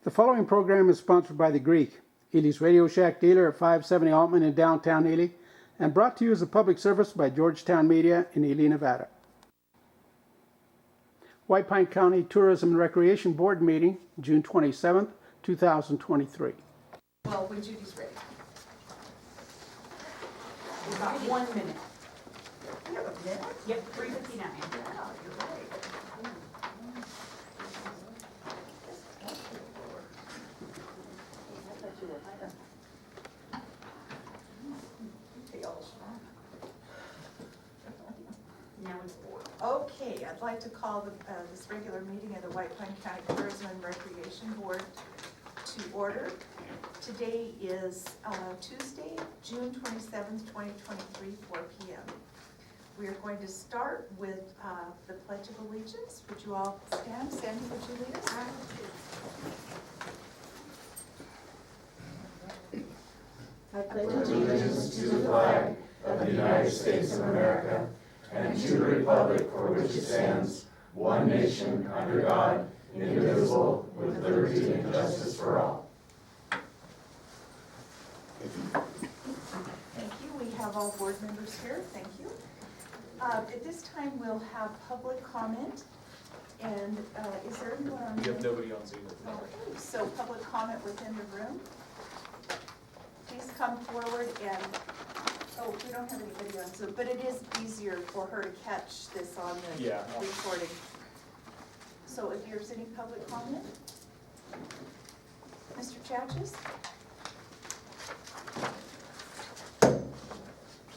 The following program is sponsored by The Greek, Ely's Radio Shack dealer at 570 Altman in downtown Ely, and brought to you as a public service by Georgetown Media in Ely, Nevada. White Pine County Tourism and Recreation Board meeting, June 27th, 2023. Well, when Judy's ready. We've got 1 minute. You have a minute? Yep, 3:59. Yeah, you're right. Now it's 4. Okay, I'd like to call this regular meeting of the White Pine County Tourism and Recreation Board to order. Today is Tuesday, June 27th, 2023, 4 p.m. We are going to start with the Pledge of Allegiance. Would you all stand? Sandy, would you lead us? I pledge allegiance to the flag of the United States of America and to the republic for which it stands, one nation, under God, indivisible, with liberty and justice for all. Thank you. We have all board members here. Thank you. At this time, we'll have public comment. And is there anyone on? We have nobody on Zoom. Okay, so public comment within the room. Please come forward and, oh, we don't have anybody on Zoom, but it is easier for her to catch this on the recording. So if you're sitting public comment, Mr. Chachis?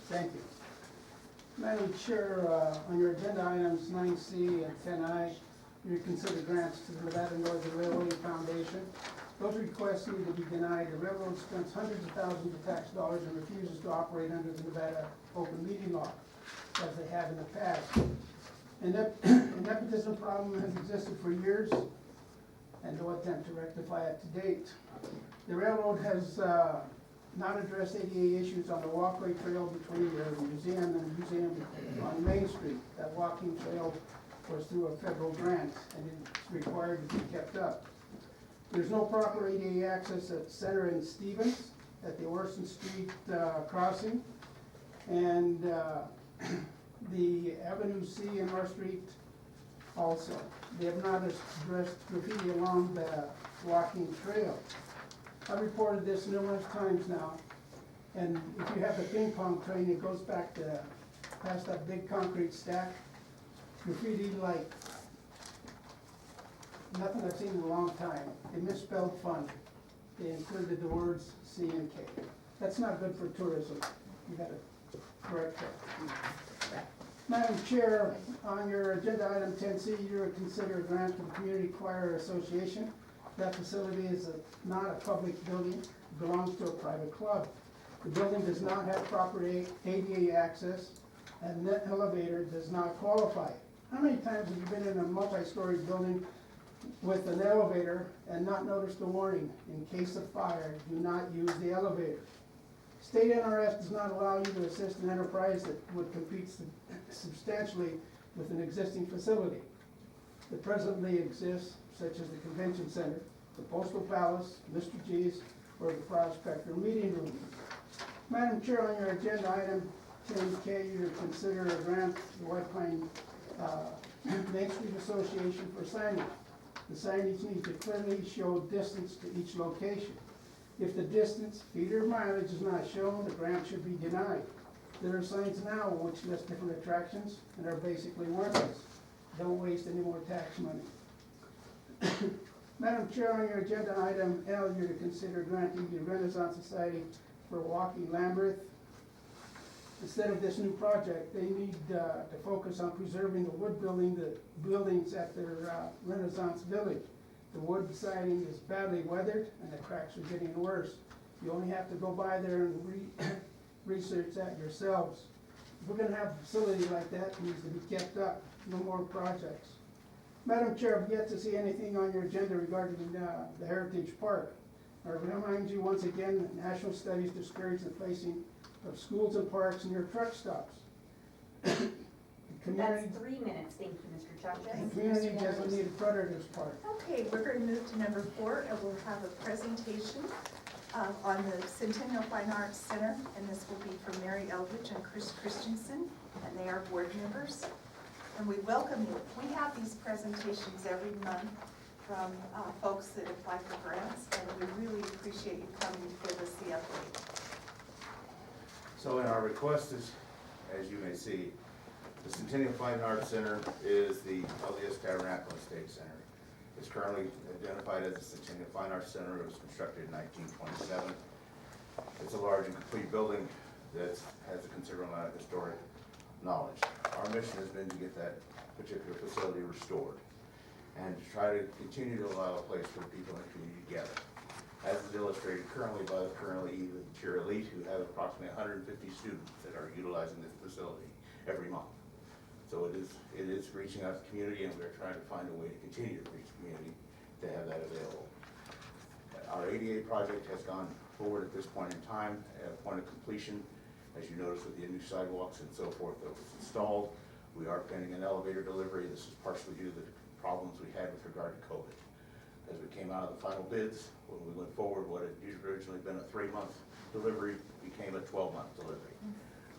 Thank you. Madam Chair, on your agenda items 9C and 10I, you consider grants to the Nevada Northern Railway Foundation. Those requests need to be denied. The railroad spends hundreds of thousands of tax dollars and refuses to operate under the Nevada open meeting law, as they have in the past. And a nepotism problem has existed for years, and no attempt to rectify it to date. The railroad has not addressed ADA issues on the walkway trail between the museum and the museum on Main Street. That walking trail was through a federal grant, and it's required to be kept up. There's no proper ADA access at Center and Stevens at the Orson Street crossing, and the Avenue C and R Street also. They have not addressed graffiti along the walking trail. I've reported this numerous times now, and if you have the ping pong train, it goes back to past that big concrete stack. Graffiti like nothing I've seen in a long time. They misspelled fun. They included the words C and K. That's not good for tourism. You gotta correct that. Madam Chair, on your agenda item 10C, you're to consider a grant to the Community Choir Association. That facility is not a public building, it belongs to a private club. The building does not have proper ADA access, and that elevator does not qualify. How many times have you been in a multi-story building with an elevator and not noticed the warning? In case of fire, do not use the elevator. State NRS does not allow you to assist an enterprise that would compete substantially with an existing facility that presently exists, such as the Convention Center, the Postal Palace, Mr. G's, or the Prospector Meeting Room. Madam Chair, on your agenda item 10K, you consider a grant to the White Pine Main Street Association for signage. The signage needs to clearly show distance to each location. If the distance, feet or mileage, is not shown, the grant should be denied. There are signs now which list different attractions and are basically worthless. Don't waste any more tax money. Madam Chair, on your agenda item L, you're to consider granting the Renaissance Society for Walking Lambeth. Instead of this new project, they need to focus on preserving the wood buildings at their Renaissance Village. The wood siding is badly weathered and the cracks are getting worse. You only have to go by there and research that yourselves. If we're going to have a facility like that, it needs to be kept up. No more projects. Madam Chair, I've yet to see anything on your agenda regarding the Heritage Park. I remind you once again that national studies discourage the placing of schools and parks near truck stops. Community, That's 3 minutes, thank you, Mr. Chachas. the community doesn't need a predator's part. Okay, we're going to move to number 4, and we'll have a presentation on the Centennial Fine Arts Center, and this will be from Mary Eldridge and Chris Christensen, and they are board members. And we welcome you. We have these presentations every month from folks that apply for grants, and we really appreciate you coming to give us the update. So in our request is, as you may see, the Centennial Fine Arts Center is the LDS Tabernacle and State Center. It's currently identified as the Centennial Fine Arts Center. It was constructed in 1927. It's a large and complete building that has a considerable amount of historic knowledge. Our mission has been to get that particular facility restored and to try to continue to allow a place for people in the community to gather. As is illustrated currently by the currently Cheer Elite, who have approximately 150 students that are utilizing this facility every month. So it is reaching out to the community, and we're trying to find a way to continue to reach the community to have that available. Our ADA project has gone forward at this point in time, at a point of completion. As you notice with the new sidewalks and so forth that was installed, we are pending an elevator delivery. This is partially due to the problems we had with regard to COVID. As we came out of the final bids, when we went forward, what had originally been a 3-month delivery became a 12-month delivery.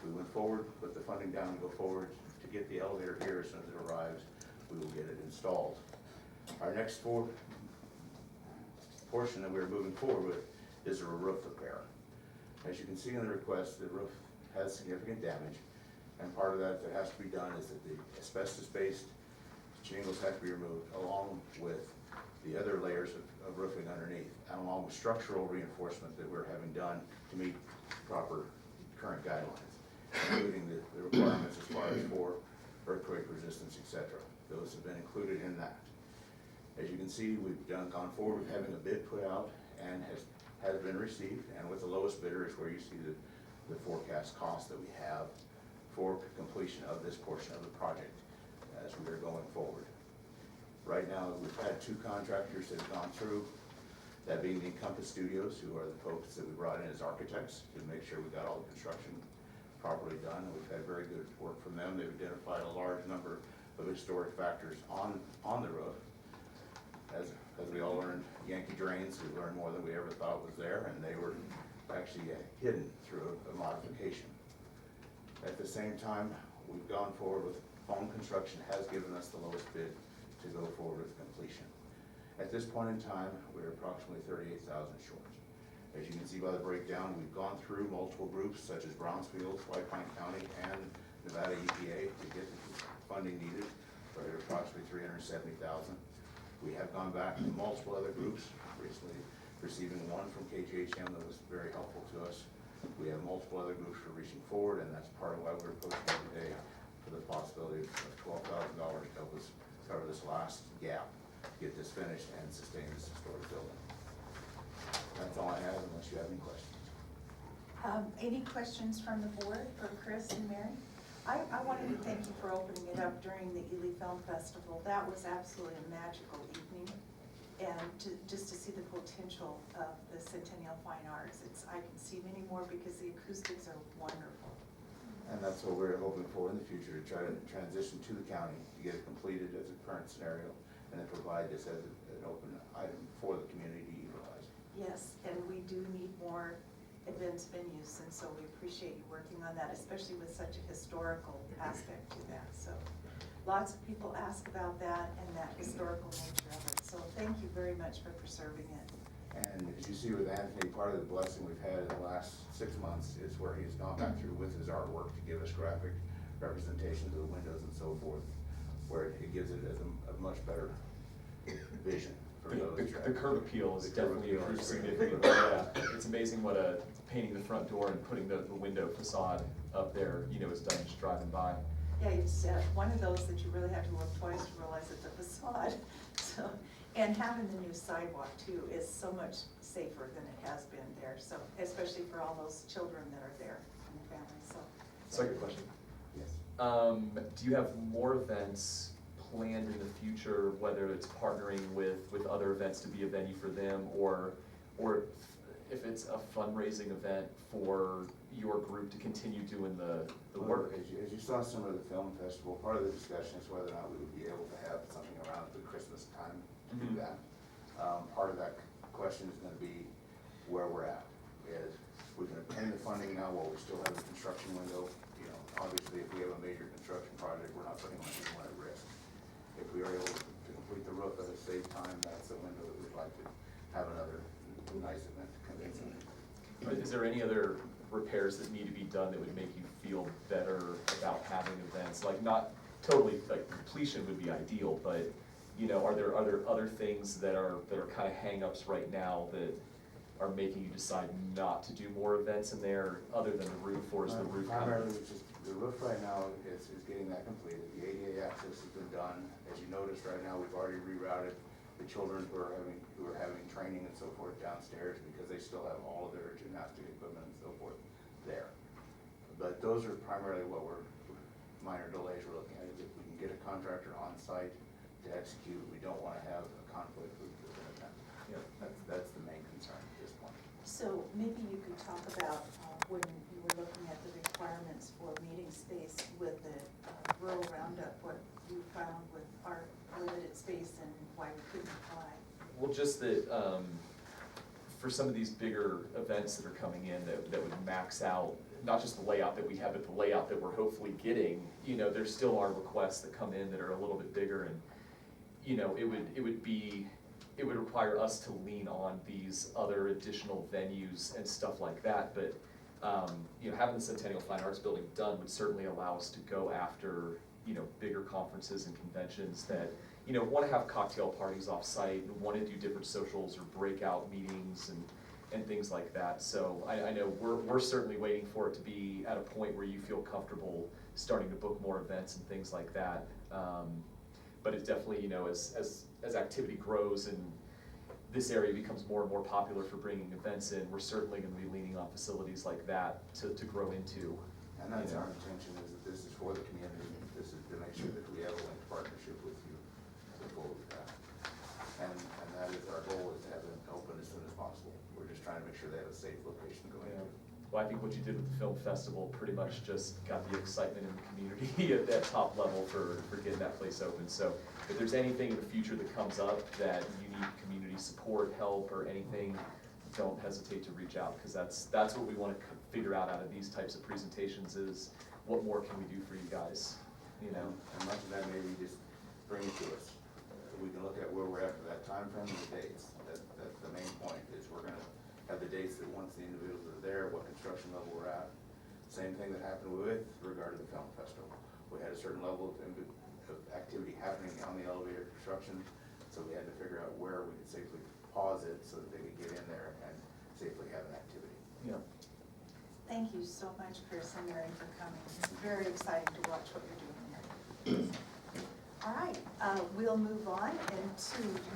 We went forward, put the funding down to go forward to get the elevator here. As soon as it arrives, we will get it installed. Our next portion that we're moving forward with is a roof repair. As you can see in the request, the roof has significant damage, and part of that has to be done is that the asbestos-based shingles have to be removed, along with the other layers of roofing underneath, and along with structural reinforcement that we're having done to meet proper current guidelines, including the requirements as far as for earthquake resistance, etc. Those have been included in that. As you can see, we've gone forward with having a bid put out, and has been received, and with the lowest bidder is where you see the forecast cost that we have for completion of this portion of the project as we are going forward. Right now, we've had 2 contractors that have gone through, that being the Encompass Studios, who are the folks that we brought in as architects to make sure we got all the construction properly done. And we've had very good work from them. They've identified a large number of historic factors on the roof. As we all learned, Yankee drains, we learned more than we ever thought was there, and they were actually hidden through a modification. At the same time, we've gone forward with Home Construction has given us the lowest bid to go forward with completion. At this point in time, we're approximately $38,000 short. As you can see by the breakdown, we've gone through multiple groups such as Brownsfield, White Pine County, and Nevada EPA to get the funding needed for approximately $370,000. We have gone back to multiple other groups, recently receiving one from KGHM that was very helpful to us. We have multiple other groups for reaching forward, and that's part of why we're posting today for the possibility of $12,000 to help us cover this last gap, get this finished, and sustain this historic building. That's all I have, unless you have any questions. Any questions from the board for Chris and Mary? I wanted to thank you for opening it up during the Ely Film Festival. That was absolutely a magical evening. And just to see the potential of the Centennial Fine Arts, I can see many more because the acoustics are wonderful. And that's what we're hoping for in the future, to try to transition to the county, to get it completed as a current scenario, and then provide this as an open item for the community to utilize. Yes, and we do need more events venues, and so we appreciate you working on that, especially with such a historical aspect to that. So lots of people ask about that and that historical nature of it. So thank you very much for preserving it. And as you see with Anthony, part of the blessing we've had in the last 6 months is where he's gone back through with his artwork to give us graphic representations of the windows and so forth, where it gives it as a much better vision for those. The curb appeal is definitely improved significantly. Yeah, it's amazing what painting the front door and putting the window facade up there, is done just driving by. Yeah, it's one of those that you really have to look twice to realize it's a facade. So, and having the new sidewalk too is so much safer than it has been there. So, especially for all those children that are there and the families. So. Second question. Yes. Do you have more events planned in the future, whether it's partnering with other events to be a venue for them, or if it's a fundraising event for your group to continue doing the work. As you saw some of the film festival, part of the discussion is whether or not we would be able to have something around the Christmas time to do Mhm. that. Part of that question is gonna be where we're at. Is we're gonna pin the funding now while we still have the construction window. You know, obviously, if we have a major construction project, we're not putting anyone at risk. If we are able to complete the roof at a safe time, that's the window that we'd like to have another nice event to convince them. Is there any other repairs that need to be done that would make you feel better about having events? Like, not totally, like, completion would be ideal, but, you know, are there other things that are kind of hang-ups right now that are making you decide not to do more events in there, other than the roof, or is the roof kind Primarily, of? it's just, the roof right now is getting that completed. The ADA access has been done. As you noticed right now, we've already rerouted the children who are having training and so forth downstairs, because they still have all of their gymnastic equipment and so forth there. But those are primarily what minor delays we're looking at. If we can get a contractor on site to execute, we don't wanna have a conflict with an event. Yeah. That's the main concern at this point. So maybe you could talk about when you were looking at the requirements for meeting space with the rural roundup, what you found with our limited space and why we couldn't apply. Well, just that, for some of these bigger events that are coming in that would max out, not just the layout that we have, but the layout that we're hopefully getting, you know, there still are requests that come in that are a little bit bigger, and, you know, it would require us to lean on these other additional venues and stuff like that, but, you know, having the Centennial Fine Arts Building done would certainly allow us to go after, you know, bigger conferences and conventions that, you know, wanna have cocktail parties off-site and wanna do different socials or breakout meetings and things like that. So I know we're certainly waiting for it to be at a point where you feel comfortable starting to book more events and things like that. But it's definitely, you know, as activity grows and this area becomes more and more popular for bringing events in, we're certainly gonna be leaning on facilities like that to grow into. And that's you know. our intention, is that this is for the community. This is to make sure that we have a linked partnership with you to go with that. And that is our goal, is to have them open as soon as possible. We're just trying to make sure they have a safe location to go Yeah. into. Well, I think what you did with the film festival pretty much just got the excitement in the community at that top level for getting that place open. So if there's anything in the future that comes up that you need community support, help, or anything, don't hesitate to reach out, because that's what we want to figure out of these types of presentations, is what more can we do for you guys, you know? And much of that maybe just bring it to us. We can look at where we're at for that time frame and the dates. That's the main point, is we're gonna have the dates that once the individuals are there, what construction level we're at. Same thing that happened with regard to the film festival. We had a certain level of activity happening on the elevator construction, so we had to figure out where we could safely pause it so that they could get in there and safely have an activity. Yeah. Thank you so much, Chris and Mary, for coming. It's very exciting to watch what you're doing here. All right, we'll move on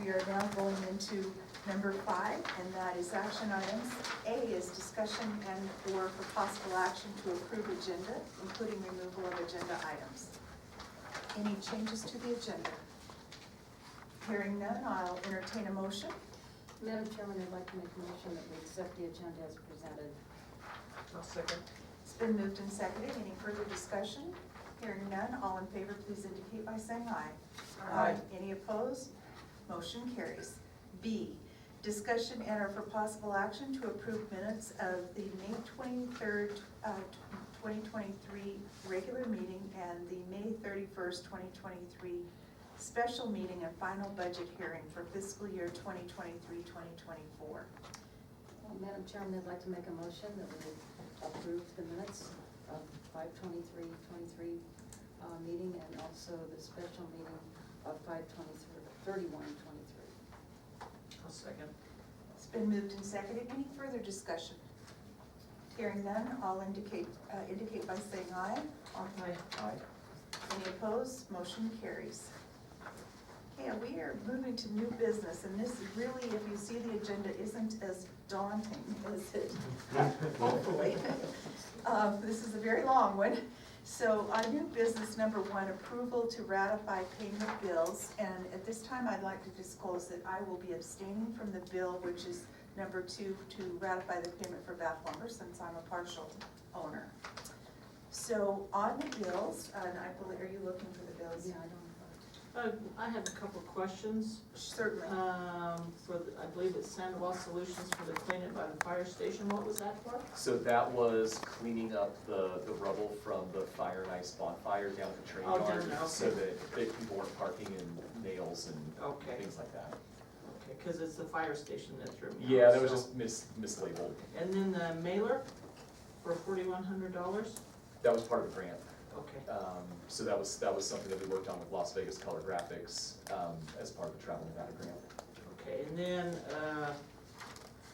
we are now going into number 5, and that is action items. A is discussion and/or for possible action to approve agenda, including removal of agenda items. Any changes to the agenda? Hearing none, I'll entertain a motion. Madam Chairman, I'd like to make a motion that we accept the agenda as presented. I'll second. It's been moved and seconded. Any further discussion? Hearing none, all in favor, please indicate by saying aye. Aye. Any opposed? Motion carries. B, discussion and or for possible action to approve minutes of the May 23rd, 2023 regular meeting and the May 31st, 2023 special meeting and final budget hearing for fiscal year 2023-2024. Madam Chairman, I'd like to make a motion that we approve the minutes of 5/23/23 meeting and also the special meeting of 5/31/23. I'll second. It's been moved and seconded. Any further discussion? Hearing none, I'll indicate by saying aye. Aye. Any opposed? Motion carries. Okay, we are moving to new business, and this really, if you see the agenda, isn't as daunting as it, hopefully. This is a very long one. So on new business number 1, approval to ratify payment of bills. And at this time, I'd like to disclose that I will be abstaining from the bill, which is Number 2, to ratify the payment for bath lumber since I'm a partial owner. So on the bills, and I believe, are you looking for the bills? Yeah, I don't I have a couple of questions. Certainly. I believe it's Sandoval Solutions for the cleanup by the fire station. What was that for? So that was cleaning up the rubble from the fire and ice bonfire down at the train Oh, yard. down there, So okay. that people weren't parking in nails and Okay. things like that. Okay, because it's the fire station that threw me off. Yeah, that was so- just mislabeled. And then the mailer for $4,100? That was part of the grant. Okay. So that was something that we worked on with Las Vegas Color Graphics, as part of the Travel Nevada grant. Okay, and then,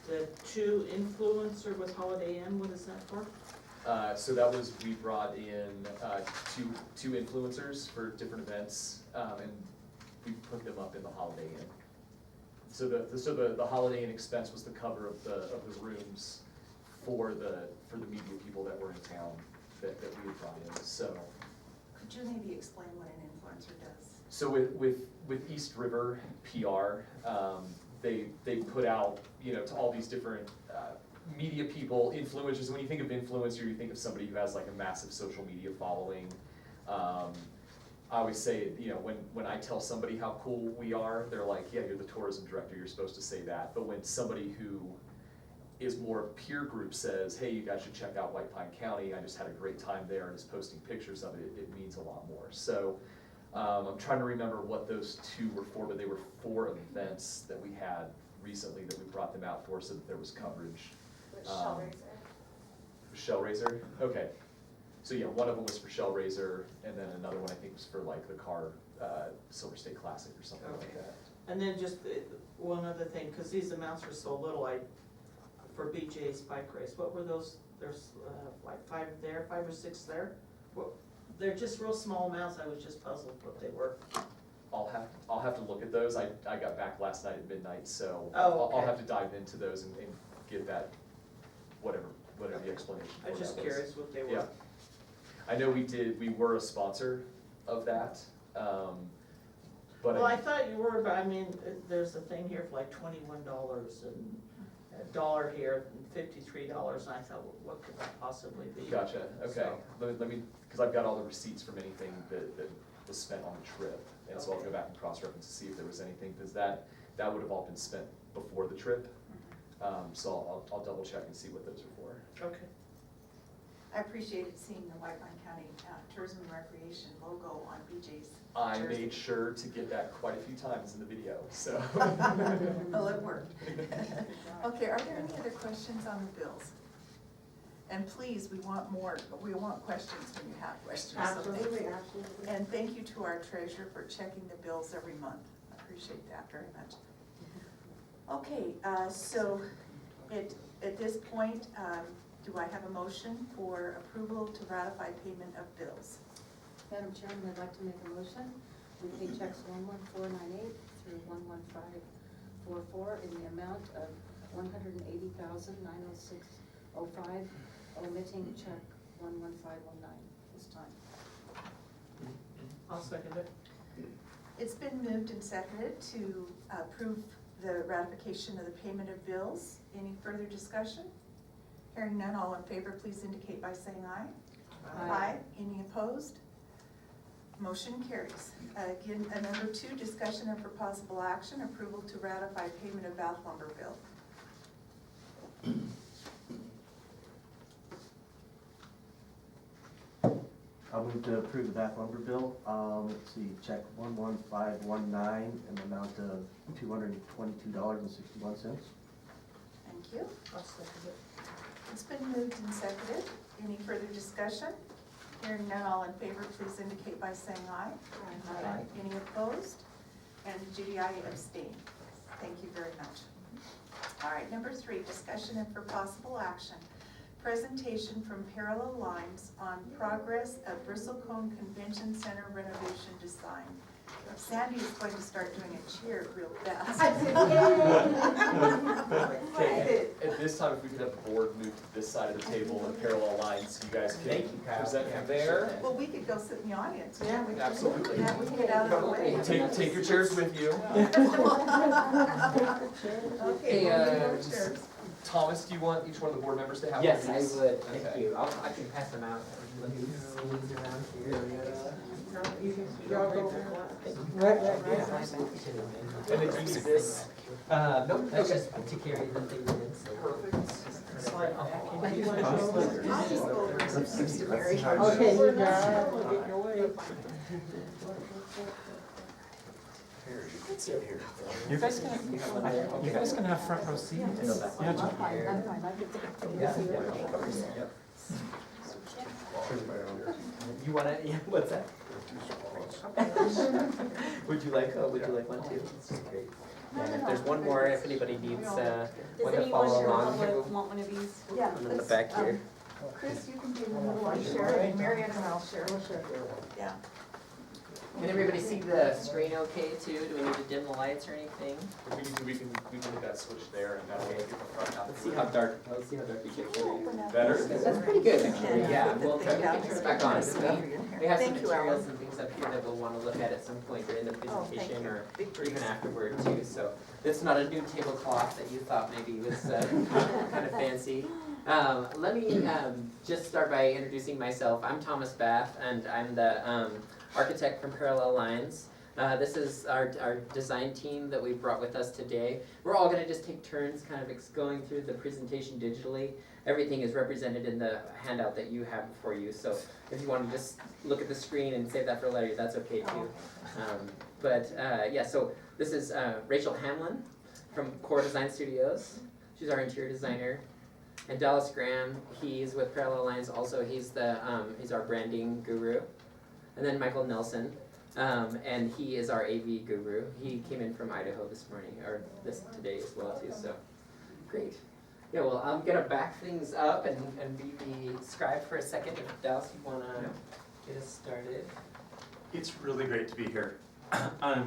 the 2 influencer with Holiday Inn, what is that for? So that was, we brought in, two influencers for different events, and we put them up in the Holiday Inn. So the Holiday Inn expense was the cover of the rooms for the media people that were in town that we had brought in, so. Could you maybe explain what an influencer does? So with East River PR, they put out, to all these different media people, influencers. When you think of influencer, you think of somebody who has like a massive social media following. I always say, when I tell somebody how cool we are, they're like, yeah, you're the tourism director, you're supposed to say that. But when somebody who is more of peer group says, hey, you guys should check out White Pine County, I just had a great time there, and is posting pictures of it, it means a lot more. So I'm trying to remember what those 2 were for, but they were 4 events that we had recently that we brought them out for so that there was coverage. Shellraiser, okay. So yeah, one of them was for Shellraiser, and then another one I think was for like the car, Silver State Classic or something like Okay. that. And then just one other thing, because these amounts are so little, for BJ's bike race, what were those, there's like 5 there, 5 or 6 there? They're just real small amounts, I was just puzzled what they were. I'll have to look at those. I got back last night at midnight, so Oh, I'll okay. have to dive into those and get that, whatever the explanation for I was that just was. curious what they Yeah. were. I know we were a sponsor of that, but Well, I thought you were, but I mean, there's a thing here for like $21 and $1 here and $53, and I thought, well, what could that possibly be? Gotcha, okay. So- Let me, because I've got all the receipts from anything that was spent on the trip. And so I'll go Okay. back and cross-reference to see if there was anything, because that would have all been spent before the trip. So I'll double check and see what those are for. Okay. I appreciated seeing the White Pine County Tourism and Recreation logo on BJ's I jersey. made sure to get that quite a few times in the video, so. Well, it worked. Okay, are there any other questions on the bills? And please, we want questions when you have questions. So thank you. Absolutely. And thank you to our treasurer for checking the bills every month. I appreciate that very much. Okay, so at this point, do I have a motion for approval to ratify payment of bills? Madam Chairman, I'd like to make a motion. We pay checks 11498 through 11544 in the amount of $180,906.05, omitting check 11519 this time. I'll second it. It's been moved and seconded to approve the ratification of the payment of bills. Any further discussion? Hearing none, all in favor, please indicate by saying aye. Aye. Any opposed? Motion carries. Again, number 2, discussion and for possible action, approval to ratify payment of bath lumber bill. I'll move to approve the bath lumber bill. Let's see, check 11519 in the amount of $222.61. Thank you. I'll second it. It's been moved and seconded. Any further discussion? Hearing none, all in favor, please indicate by saying aye. Aye. Any opposed? And Judy, I abstain. Thank you very much. All right, number 3, discussion and for possible action. Presentation from Parallel Lines on progress of Bristlecone Convention Center renovation design. Sandy is going to start doing a cheer real fast. Okay, at this time, if we could have the board move to this side of the table in parallel lines, so you guys Thank can you, Kyle. present Yeah, from there. Well, we could go sit in the audience. Yeah, we could- absolutely. Yeah, we can get out of the way. Take your chairs with you. Okay, Hey, we'll leave our chairs. Thomas, do you want each one of the board members to have Yes, one I of these? would, thank Okay. you. I can pass them out. Everybody who's sneezed around here. And then use this. Nope, that's just to carry the things in, so. Okay, you got it. Get your way. You guys can have front row seats. I'm fine, I can. You wanna, yeah, what's that? Would you like one too? Great. And if there's one more, if anybody needs, one to follow along, here, want one of these? Yeah, one in the let's, back here. Chris, you can be in the middle, I'll share, and Marion and I'll share. Yeah. Can everybody see the screen okay too? Do we need to dim the lights or anything? If we can get that switch there and that way get the front out. Let's see how dark we get for you. Better? That's pretty good, actually, And yeah. put the We'll thing turn down it so back you on. can see So in here. we have some Thank you, materials Alan. and things up here that we'll want to look at some point during the Oh, thank presentation you. or Big or even breeze. afterward too. So it's not a new tablecloth that you thought maybe was kind of fancy. Let me just start by introducing myself. I'm Thomas Bath, and I'm the architect from Parallel Lines. This is our design team that we brought with us today. We're all going to just take turns kind of going through the presentation digitally. Everything is represented in the handout that you have before you, so if you want to just look at the screen and save that for later, that's okay too. Yeah, so this is Rachel Hamlin from Core Design Studios. She's our interior designer. And Dallas Graham, he's with Parallel Lines also. He's our branding guru. And then Michael Nelson, and he is our AV guru. He came in from Idaho this morning, or today as well too, so great. Yeah, well, I'm gonna back things up and be the scribe for a second. If Dallas, you wanna get us started? It's really great to be here.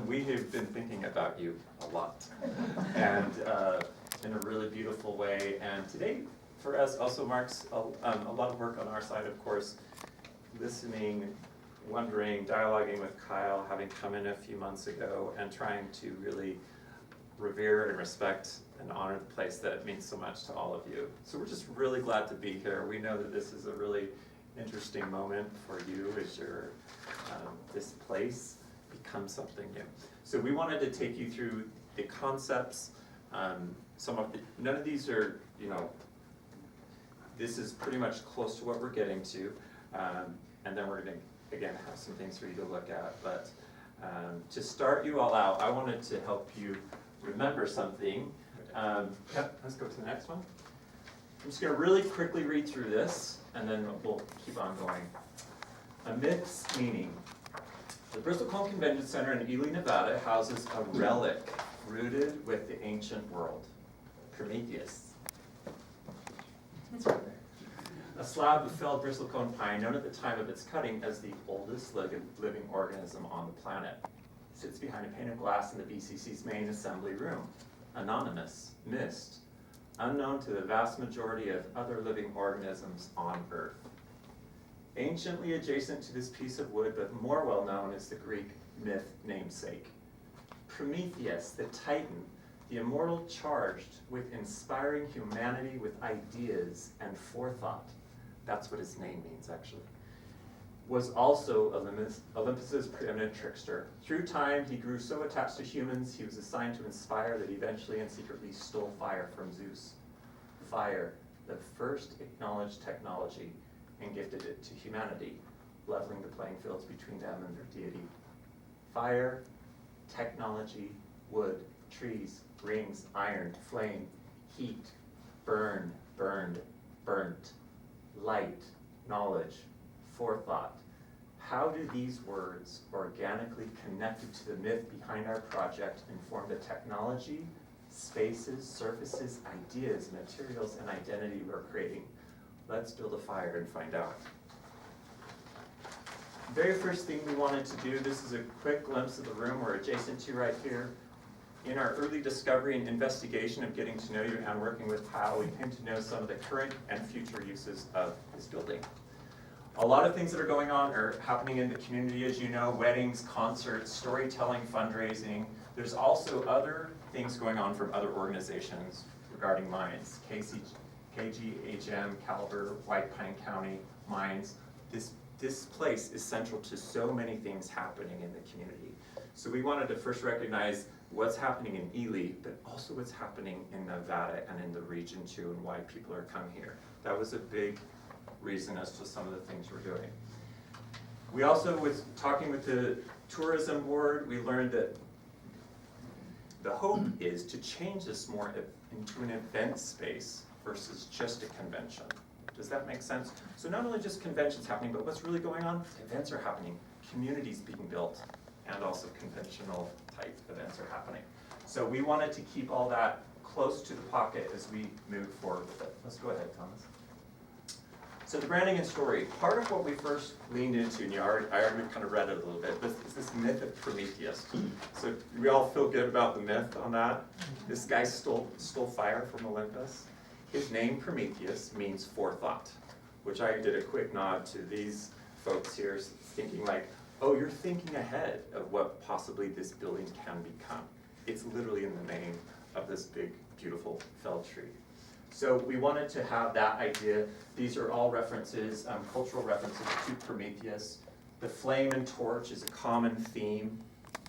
We have been thinking about you a lot, and in a really beautiful way. And today, for us, also marks a lot of work on our side, of course, listening, wondering, dialoguing with Kyle, having come in a few months ago, and trying to really revere and respect and honor the place that means so much to all of you. So we're just really glad to be here. We know that this is a really interesting moment for you as this place becomes something new. So we wanted to take you through the concepts. None of these are, this is pretty much close to what we're getting to. And then we're gonna, again, have some things for you to look at. But to start you all out, I wanted to help you remember something. Let's go to the next one. I'm just gonna really quickly read through this, and then we'll keep on going. A myth's meaning. The Bristlecone Convention Center in Ely, Nevada houses a relic rooted with the ancient world, Prometheus. It's right there. A slab of felled bristlecone pine, known at the time of its cutting as the oldest living organism on the planet, sits behind a pane of glass in the BCC's main assembly room. Anonymous, mist, unknown to the vast majority of other living organisms on Earth. Anciently adjacent to this piece of wood, but more well known is the Greek myth namesake. Prometheus, the Titan, the immortal charged with inspiring humanity with ideas and forethought. That's what his name means, actually. Was also Olympus's preeminent trickster. Through time, he grew so attached to humans, he was assigned to inspire that eventually and secretly stole fire from Zeus. Fire, the first acknowledged technology, and gifted it to humanity, leveling the playing fields between them and their deity. Fire, technology, wood, trees, rings, iron, flame, heat, burn, burned, burnt, light, knowledge, forethought. How do these words, organically connected to the myth behind our project, inform the technology, spaces, surfaces, ideas, materials, and identity we're creating? Let's build a fire and find out. Very first thing we wanted to do, this is a quick glimpse of the room we're adjacent to right here. in our early discovery and investigation of getting to know you and working with Kyle, we came to know some of the current and future uses of this building. A lot of things that are going on are happening in the community, as you know, weddings, concerts, storytelling, fundraising. There's also other things going on from other organizations regarding mines, KGHM, Caliber, White Pine County Mines. This place is central to so many things happening in the community. So we wanted to first recognize what's happening in Ely, but also what's happening in Nevada and in the region too, and why people are coming here. That was a big reason as to some of the things we're doing. We also, was talking with the tourism board, we learned that the hope is to change this more into an event space versus just a convention. Does that make sense? So not only just conventions happening, but what's really going on? Events are happening, communities being built, and also conventional type events are happening. So we wanted to keep all that close to the pocket as we move forward with it. Let's go ahead, Thomas. So the branding and story, part of what we first leaned into, and I already kind of read it a little bit, is this myth of Prometheus. So we all feel good about the myth on that. This guy stole fire from Olympus. His name, Prometheus, means forethought, which I did a quick nod to these folks here, thinking like, oh, you're thinking ahead of what possibly this building can become. It's literally in the name of this big, beautiful felled tree. So we wanted to have that idea. These are all references, cultural references to Prometheus. The flame and torch is a common theme,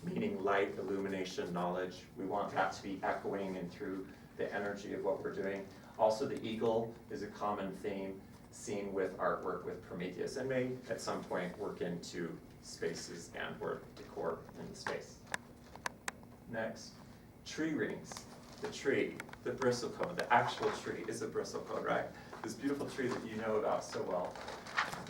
meaning light, illumination, knowledge. We want that to be echoing and through the energy of what we're doing. Also, the eagle is a common theme seen with artwork with Prometheus, and may at some point work into spaces and or decor in the space. Next, tree rings. The tree, the bristlecone, the actual tree is a bristlecone, right? This beautiful tree that you know about so well.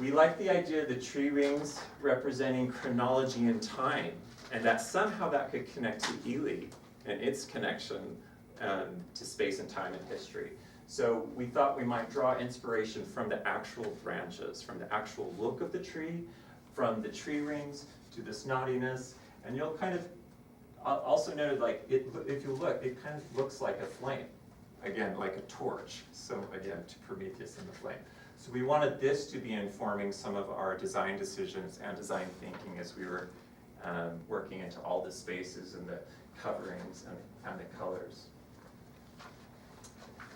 We like the idea of the tree rings representing chronology and time, and that somehow that could connect to Ely and its connection to space and time and history. So we thought we might draw inspiration from the actual branches, from the actual look of the tree, from the tree rings to this knottiness, and you'll kind of also noted, like, if you look, it kind of looks like a flame. Again, like a torch. So again, to Prometheus and the flame. So we wanted this to be informing some of our design decisions and design thinking as we were working into all the spaces and the coverings and the colors.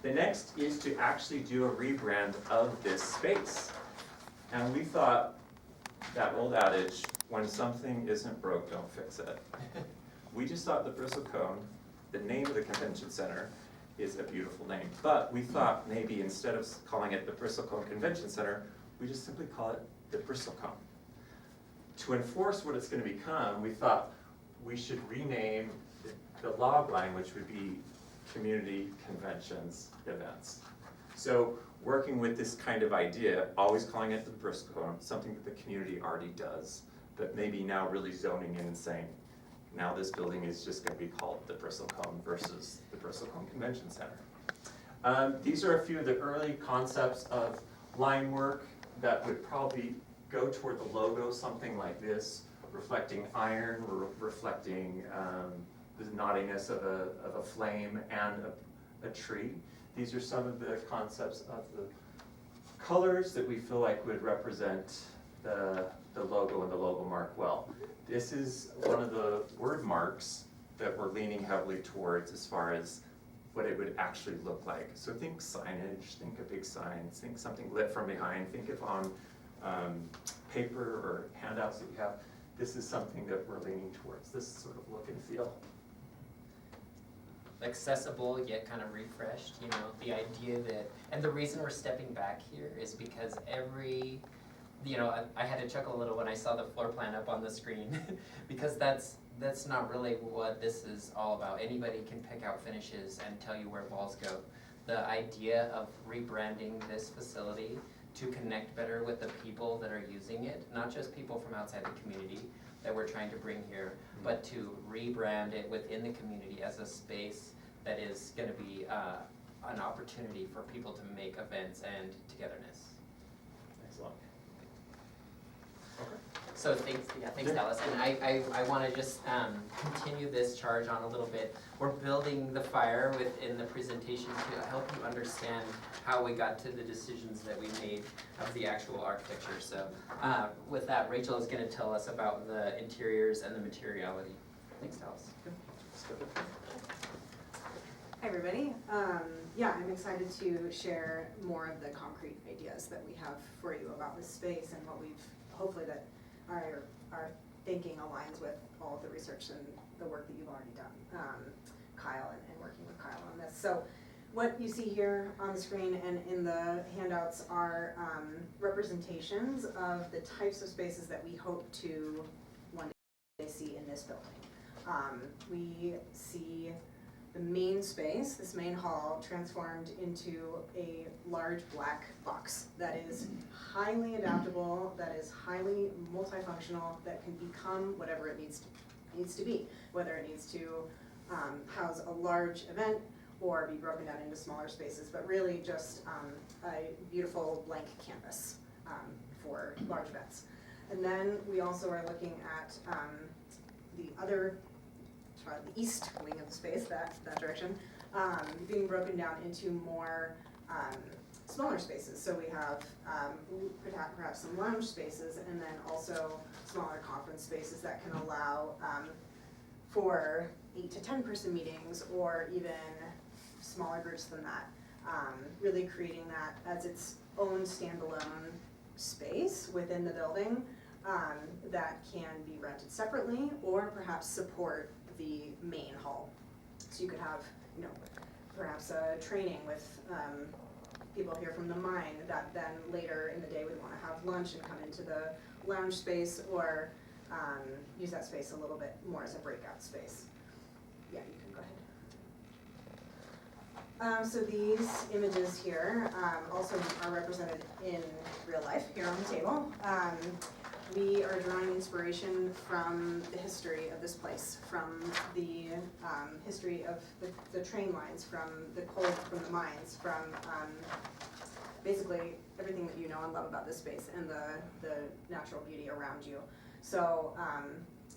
The next is to actually do a rebrand of this space. And we thought that old adage, when something isn't broke, don't fix it. We just thought the bristlecone, the name of the convention center, is a beautiful name. But we thought maybe instead of calling it the Bristlecone Convention Center, we just simply call it the Bristlecone. To enforce what it's going to become, we thought we should rename the log line, which would be community conventions events. So working with this kind of idea, always calling it the Bristlecone, something that the community already does, but maybe now really zoning in and saying, now this building is just going to be called the Bristlecone versus the Bristlecone Convention Center. These are a few of the early concepts of line work that would probably go toward the logo, something like this, reflecting iron, reflecting the knottiness of a flame and a tree. These are some of the concepts of the colors that we feel like would represent the logo and the logo mark well. This is one of the word marks that we're leaning heavily towards as far as what it would actually look like. So think signage, think a big sign, think something lit from behind, think if on paper or handouts that you have. This is something that we're leaning towards, this sort of look and feel. Accessible yet kind of refreshed, you know, the idea that, and the reason we're stepping back here is because I had to chuckle a little when I saw the floor plan up on the screen because that's not really what this is all about. Anybody can pick out finishes and tell you where walls go. The idea of rebranding this facility to connect better with the people that are using it, not just people from outside the community that we're trying to bring here, but to rebrand it within the community as a space that is going to be an opportunity for people to make events and togetherness. Excellent. Okay. So thanks Dallas, and I wanna just continue this charge on a little bit. We're building the fire within the presentation to help you understand how we got to the decisions that we made of the actual architecture. So with that, Rachel is gonna tell us about the interiors and the materiality. Thanks, Dallas. Hi, everybody. Yeah, I'm excited to share more of the concrete ideas that we have for you about this space and what we've, hopefully that our thinking aligns with all of the research and the work that you've already done, Kyle, and working with Kyle on this. So what you see here on the screen and in the handouts are representations of the types of spaces that we hope to one day see in this building. We see the main space, this main hall, transformed into a large black box that is highly adaptable, that is highly multifunctional, that can become whatever it needs to be, whether it needs to house a large event or be broken down into smaller spaces, but really just a beautiful blank canvas for large events. And then we also are looking at the other, the east wing of the space, that direction, being broken down into more smaller spaces. So we have perhaps some lounge spaces and then also smaller conference spaces that can allow for 8 to 10 person meetings or even smaller groups than that. Really creating that as its own standalone space within the building that can be rented separately or perhaps support the main hall. So you could have, perhaps a training with people here from the mine that then later in the day would want to have lunch and come into the lounge space or use that space a little bit more as a breakout space. Yeah, you can go ahead. So these images here also are represented in real life here on the table. We are drawing inspiration from the history of this place, from the history of the train lines, from the coal from the mines, from basically everything that you know and love about this space and the natural beauty around you. So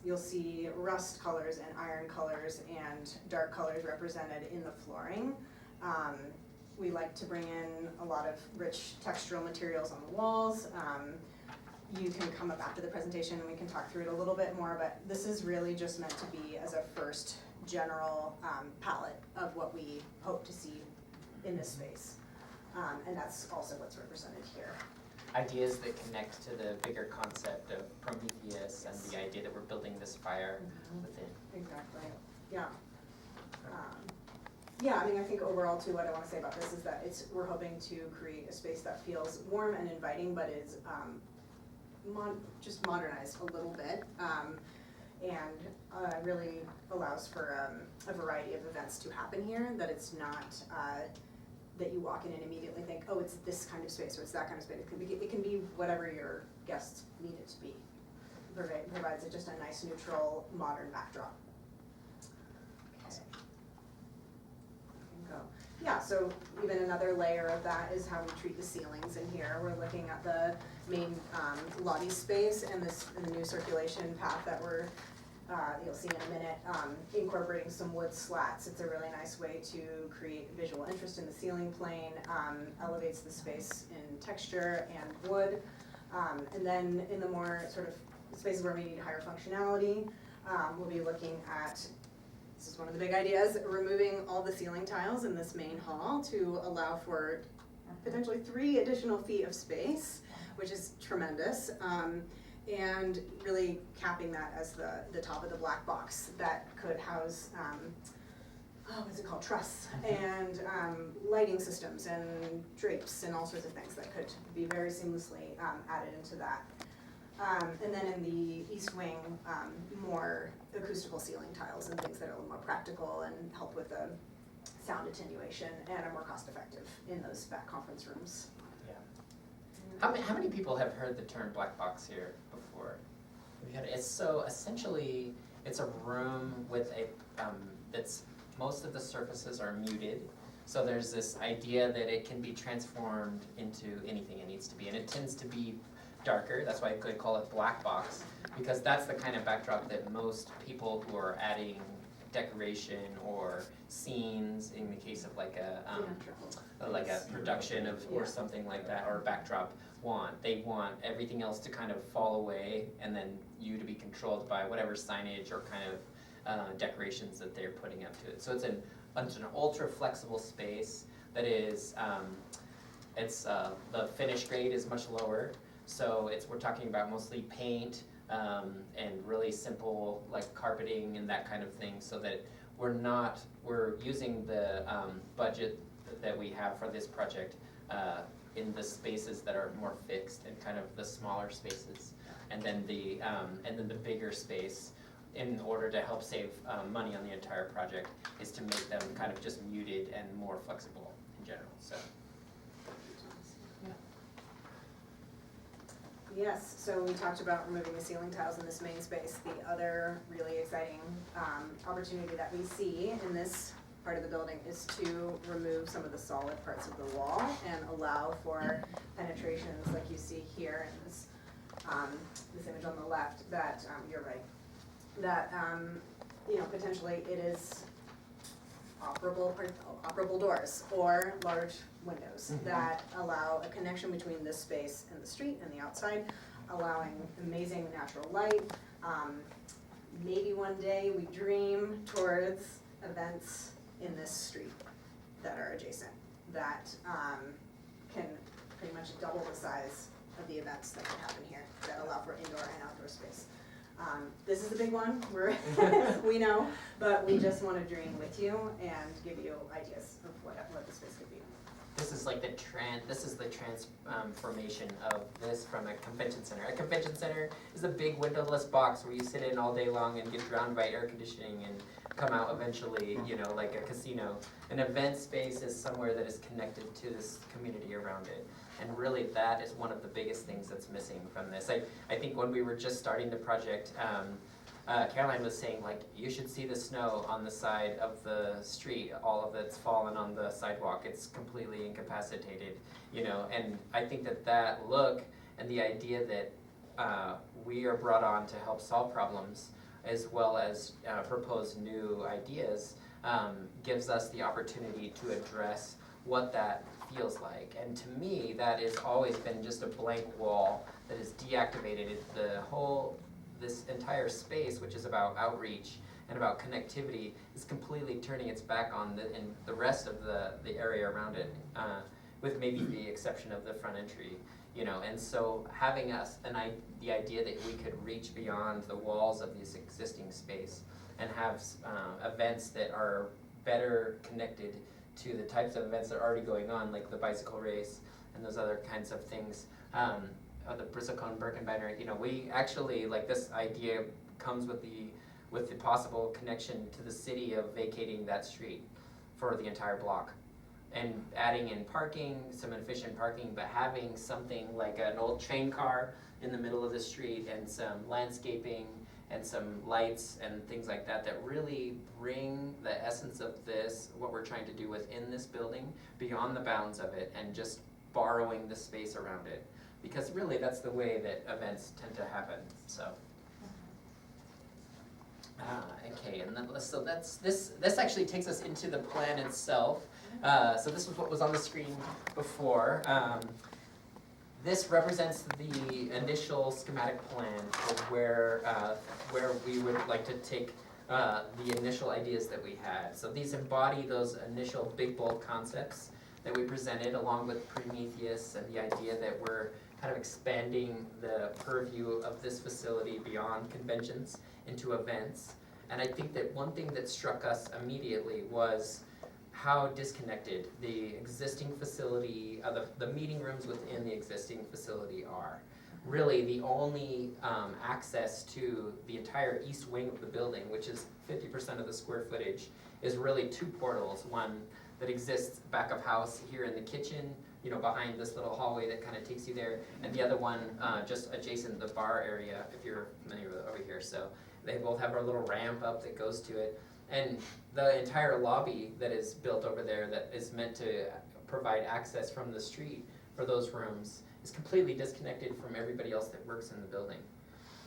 you'll see rust colors and iron colors and dark colors represented in the flooring. We like to bring in a lot of rich textural materials on the walls. You can come up after the presentation and we can talk through it a little bit more, but this is really just meant to be as a first general palette of what we hope to see in this space. And that's also what's represented here. Ideas that connect to the bigger concept of Prometheus and the idea that we're building this fire within. Exactly, yeah. Yeah, I mean, I think overall too, what I want to say about this is that we're hoping to create a space that feels warm and inviting, but is just modernized a little bit, and really allows for a variety of events to happen here, that it's not that you walk in and immediately think, oh, it's this kind of space or it's that kind of space. It can be whatever your guests need it to be. It provides just a nice, neutral, modern backdrop. Okay. Go. Yeah, so even another layer of that is how we treat the ceilings in here. We're looking at the main lobby space and the new circulation path that you'll see in a minute, incorporating some wood slats. It's a really nice way to create visual interest in the ceiling plane, elevates the space in texture and wood. And then in the more sort of spaces where we need higher functionality, we'll be looking at, this is one of the big ideas, removing all the ceiling tiles in this main hall to allow for potentially 3 additional feet of space, which is tremendous. And really capping that as the top of the black box that could house, what's it called, truss, and lighting systems and drapes and all sorts of things that could be very seamlessly added into that. And then in the east wing, more acoustical ceiling tiles and things that are a little more practical and help with the sound attenuation and are more cost effective in those back conference rooms. Yeah. How many people have heard the term black box here before? It's so essentially, it's a room with a, most of the surfaces are muted. So there's this idea that it can be transformed into anything it needs to be, and it tends to be darker, that's why I could call it black box, because that's the kind of backdrop that most people who are adding decoration or scenes, in the case of like a production of, or something like that, or a backdrop, want. They want everything else to kind of fall away, and then you to be controlled by whatever signage or kind of decorations that they're putting up to it. So it's an ultra flexible space that is, the finish grade is much lower. So we're talking about mostly paint, and really simple like carpeting and that kind of thing, so that we're using the budget that we have for this project in the spaces that are more fixed and kind of the smaller spaces. And then the bigger space, in order to help save money on the entire project, is to make them kind of just muted and more flexible in general, so. Yes, so we talked about removing the ceiling tiles in this main space. The other really exciting opportunity that we see in this part of the building is to remove some of the solid parts of the wall and allow for penetrations like you see here in this image on the left, that, you're right, that, potentially it is operable doors or large windows that allow a connection between this space and the street and the outside, allowing amazing natural light. Maybe one day we dream towards events in this street that are adjacent, that can pretty much double the size of the events that can happen here, that allow for indoor and outdoor space. This is a big one, we know, but we just want to dream with you and give you ideas of what the space could be. This is like the transformation of this from a convention center. A convention center is a big windowless box where you sit in all day long and get drowned by air conditioning and come out eventually, like a casino. An event space is somewhere that is connected to this community around it. And really that is one of the biggest things that's missing from this. I think when we were just starting the project, Caroline was saying, like, you should see the snow on the side of the street. All of it's fallen on the sidewalk. It's completely incapacitated, and I think that look and the idea that we are brought on to help solve problems as well as propose new ideas gives us the opportunity to address what that feels like. And to me, that has always been just a blank wall that is deactivated. This entire space, which is about outreach and about connectivity, is completely turning its back on the rest of the area around it, with maybe the exception of the front entry, and so having the idea that we could reach beyond the walls of this existing space and have events that are better connected to the types of events that are already going on, like the bicycle race and those other kinds of things, the Bristlecone Birkenbeiner, we actually, like, this idea comes with the possible connection to the city of vacating that street for the entire block and adding in parking, some efficient parking, but having something like an old train car in the middle of the street and some landscaping and some lights and things like that really bring the essence of what we're trying to do within this building, beyond the bounds of it, and just borrowing the space around it. Because really that's the way that events tend to happen, so. Okay, and then, so this actually takes us into the plan itself. So this was what was on the screen before. This represents the initial schematic plan for where we would like to take the initial ideas that we had. So these embody those initial big bold concepts that we presented, along with Prometheus and the idea that we're kind of expanding the purview of this facility beyond conventions into events. And I think that one thing that struck us immediately was how disconnected the existing facility, the meeting rooms within the existing facility are. Really, the only access to the entire east wing of the building, which is 50% of the square footage, is really two portals. One that exists back of house here in the kitchen, behind this little hallway that kind of takes you there, and the other one just adjacent the bar area, if you're familiar with it over here. So they both have a little ramp up that goes to it. And the entire lobby that is built over there that is meant to provide access from the street for those rooms is completely disconnected from everybody else that works in the building.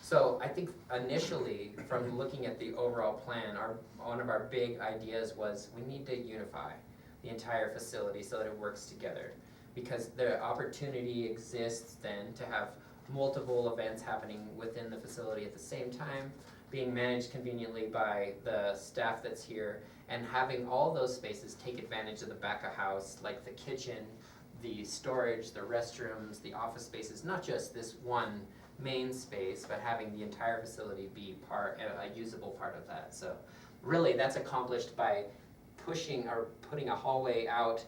So I think initially, from looking at the overall plan, one of our big ideas was we need to unify the entire facility so that it works together. Because the opportunity exists then to have multiple events happening within the facility at the same time, being managed conveniently by the staff that's here, and having all those spaces take advantage of the back of house, like the kitchen, the storage, the restrooms, the office spaces, not just this one main space, but having the entire facility be a usable part of that. So really that's accomplished by pushing or putting a hallway out.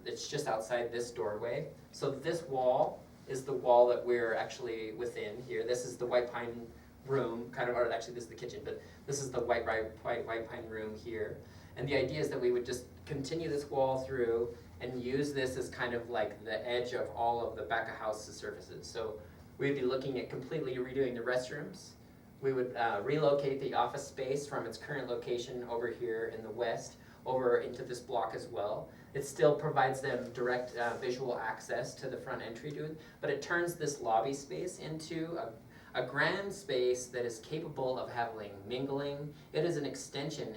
It's just outside this doorway. So this wall is the wall that we're actually within here. This is the white pine room, kind of, or actually this is the kitchen, but this is the white pine room here. And the idea is that we would just continue this wall through and use this as kind of like the edge of all of the back of house surfaces. So we'd be looking at completely redoing the restrooms. We would relocate the office space from its current location over here in the west over into this block as well. It still provides them direct visual access to the front entry to it, but it turns this lobby space into a grand space that is capable of having mingling. It is an extension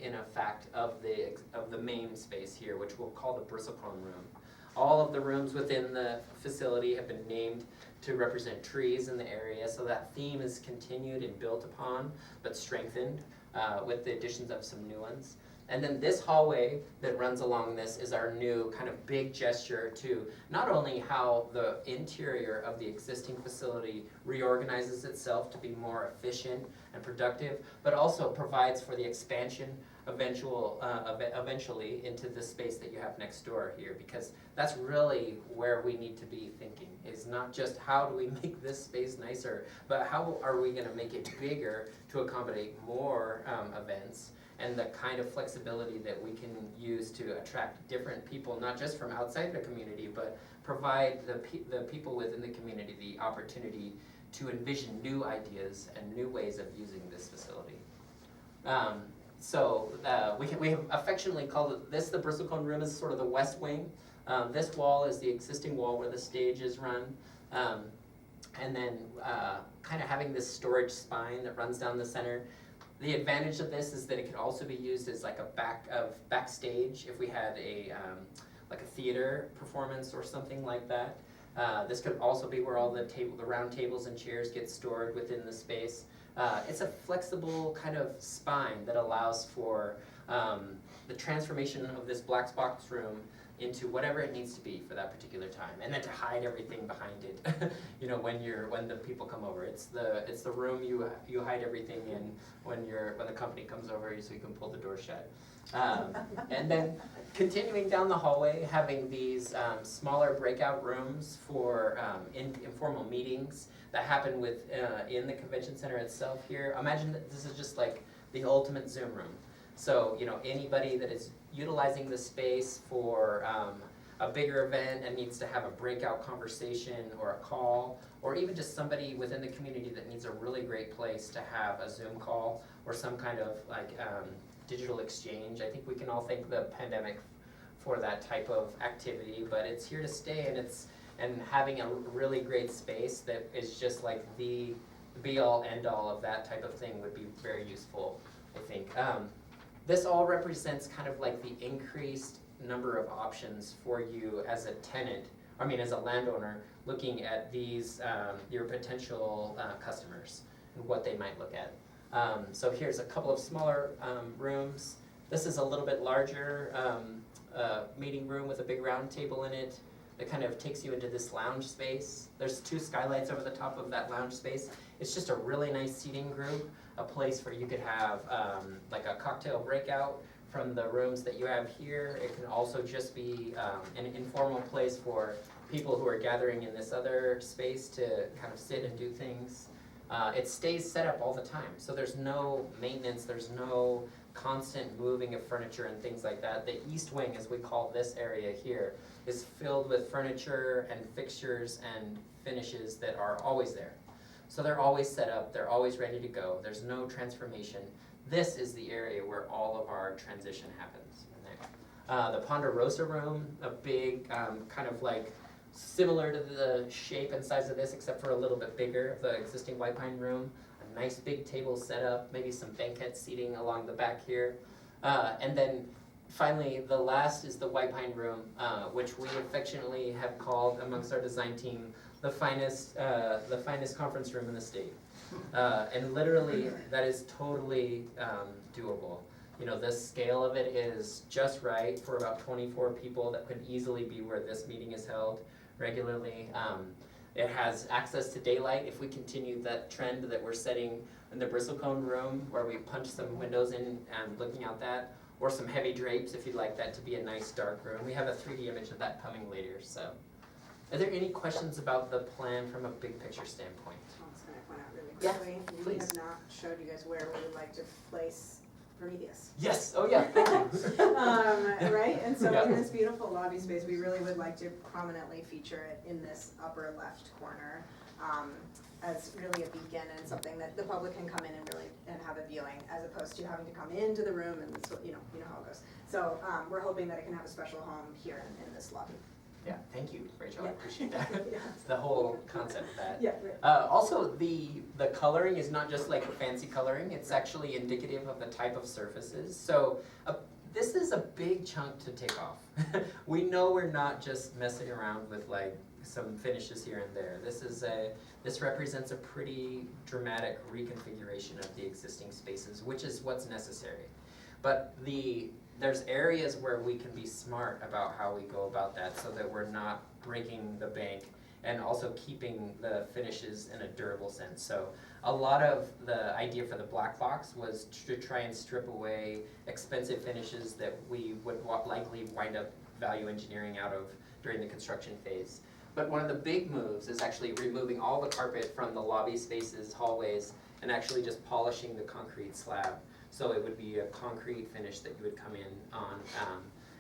in a fact of the main space here, which we'll call the bristlecone room. All of the rooms within the facility have been named to represent trees in the area, so that theme is continued and built upon, but strengthened with the additions of some new ones. And then this hallway that runs along this is our new kind of big gesture to not only how the interior of the existing facility reorganizes itself to be more efficient and productive, but also provides for the expansion eventually into the space that you have next door here, because that's really where we need to be thinking, is not just how do we make this space nicer, but how are we gonna make it bigger to accommodate more events, and the kind of flexibility that we can use to attract different people, not just from outside the community, but provide the people within the community the opportunity to envision new ideas and new ways of using this facility. We have affectionately called this the bristlecone room, is sort of the west wing. This wall is the existing wall where the stage is run. And then kind of having this storage spine that runs down the center. The advantage of this is that it could also be used as like a backstage if we had like a theater performance or something like that. This could also be where all the round tables and chairs get stored within the space. It's a flexible kind of spine that allows for the transformation of this black box room into whatever it needs to be for that particular time, and then to hide everything behind it. You know, when the people come over, it's the room you hide everything in when the company comes over, so you can pull the door shut. And then continuing down the hallway, having these smaller breakout rooms for informal meetings that happen in the convention center itself here. Imagine that this is just like the ultimate Zoom room. So, you know, anybody that is utilizing the space for a bigger event and needs to have a breakout conversation or a call, or even just somebody within the community that needs a really great place to have a Zoom call or some kind of like digital exchange. I think we can all thank the pandemic for that type of activity, but it's here to stay, and having a really great space that is just like the be-all, end-all of that type of thing would be very useful, I think. This all represents kind of like the increased number of options for you as a tenant, as a landowner, looking at these, your potential customers and what they might look at. So here's a couple of smaller rooms. This is a little bit larger meeting room with a big round table in it that kind of takes you into this lounge space. There's 2 skylights over the top of that lounge space. It's just a really nice seating group, a place where you could have like a cocktail breakout from the rooms that you have here. It can also just be an informal place for people who are gathering in this other space to kind of sit and do things. It stays set up all the time, so there's no maintenance, there's no constant moving of furniture and things like that. The east wing, as we call this area here, is filled with furniture and fixtures and finishes that are always there. So they're always set up, they're always ready to go, there's no transformation. This is the area where all of our transition happens. The Ponderosa room, a big kind of like similar to the shape and size of this, except for a little bit bigger of the existing White Pine room. A nice big table set up, maybe some banquet seating along the back here. And then finally, the last is the White Pine room, which we affectionately have called amongst our design team the finest conference room in the state. And literally, that is totally doable. You know, the scale of it is just right for about 24 people that could easily be where this meeting is held regularly. It has access to daylight if we continue that trend that we're setting in the bristlecone room where we punch some windows in and looking out that, or some heavy drapes if you'd like that to be a nice dark room. We have a 3D image of that coming later, so. Are there any questions about the plan from a big picture standpoint? I was gonna point out really Yeah, quickly, we please. have not showed you guys where we would like to place Prometheus. Yes, oh yeah, thank you. Right, and so Yeah. in this beautiful lobby space, we really would like to prominently feature it in this upper left corner, as really a beacon and something that the public can come in and really, and have a viewing, as opposed to having to come into the room and so, you know how it goes. So, we're hoping that it can have a special home here in this lobby. Yeah, thank you, Rachel, I Yeah. appreciate that. Yeah. The whole concept of that. Yeah, right. Also, the coloring is not just like fancy coloring, it's actually indicative of the type of surfaces. So this is a big chunk to take off. We know we're not just messing around with like some finishes here and there. This represents a pretty dramatic reconfiguration of the existing spaces, which is what's necessary. But there's areas where we can be smart about how we go about that so that we're not breaking the bank and also keeping the finishes in a durable sense. So a lot of the idea for the black box was to try and strip away expensive finishes that we would likely wind up value engineering out of during the construction phase. But one of the big moves is actually removing all the carpet from the lobby spaces, hallways, and actually just polishing the concrete slab. So it would be a concrete finish that you would come in on,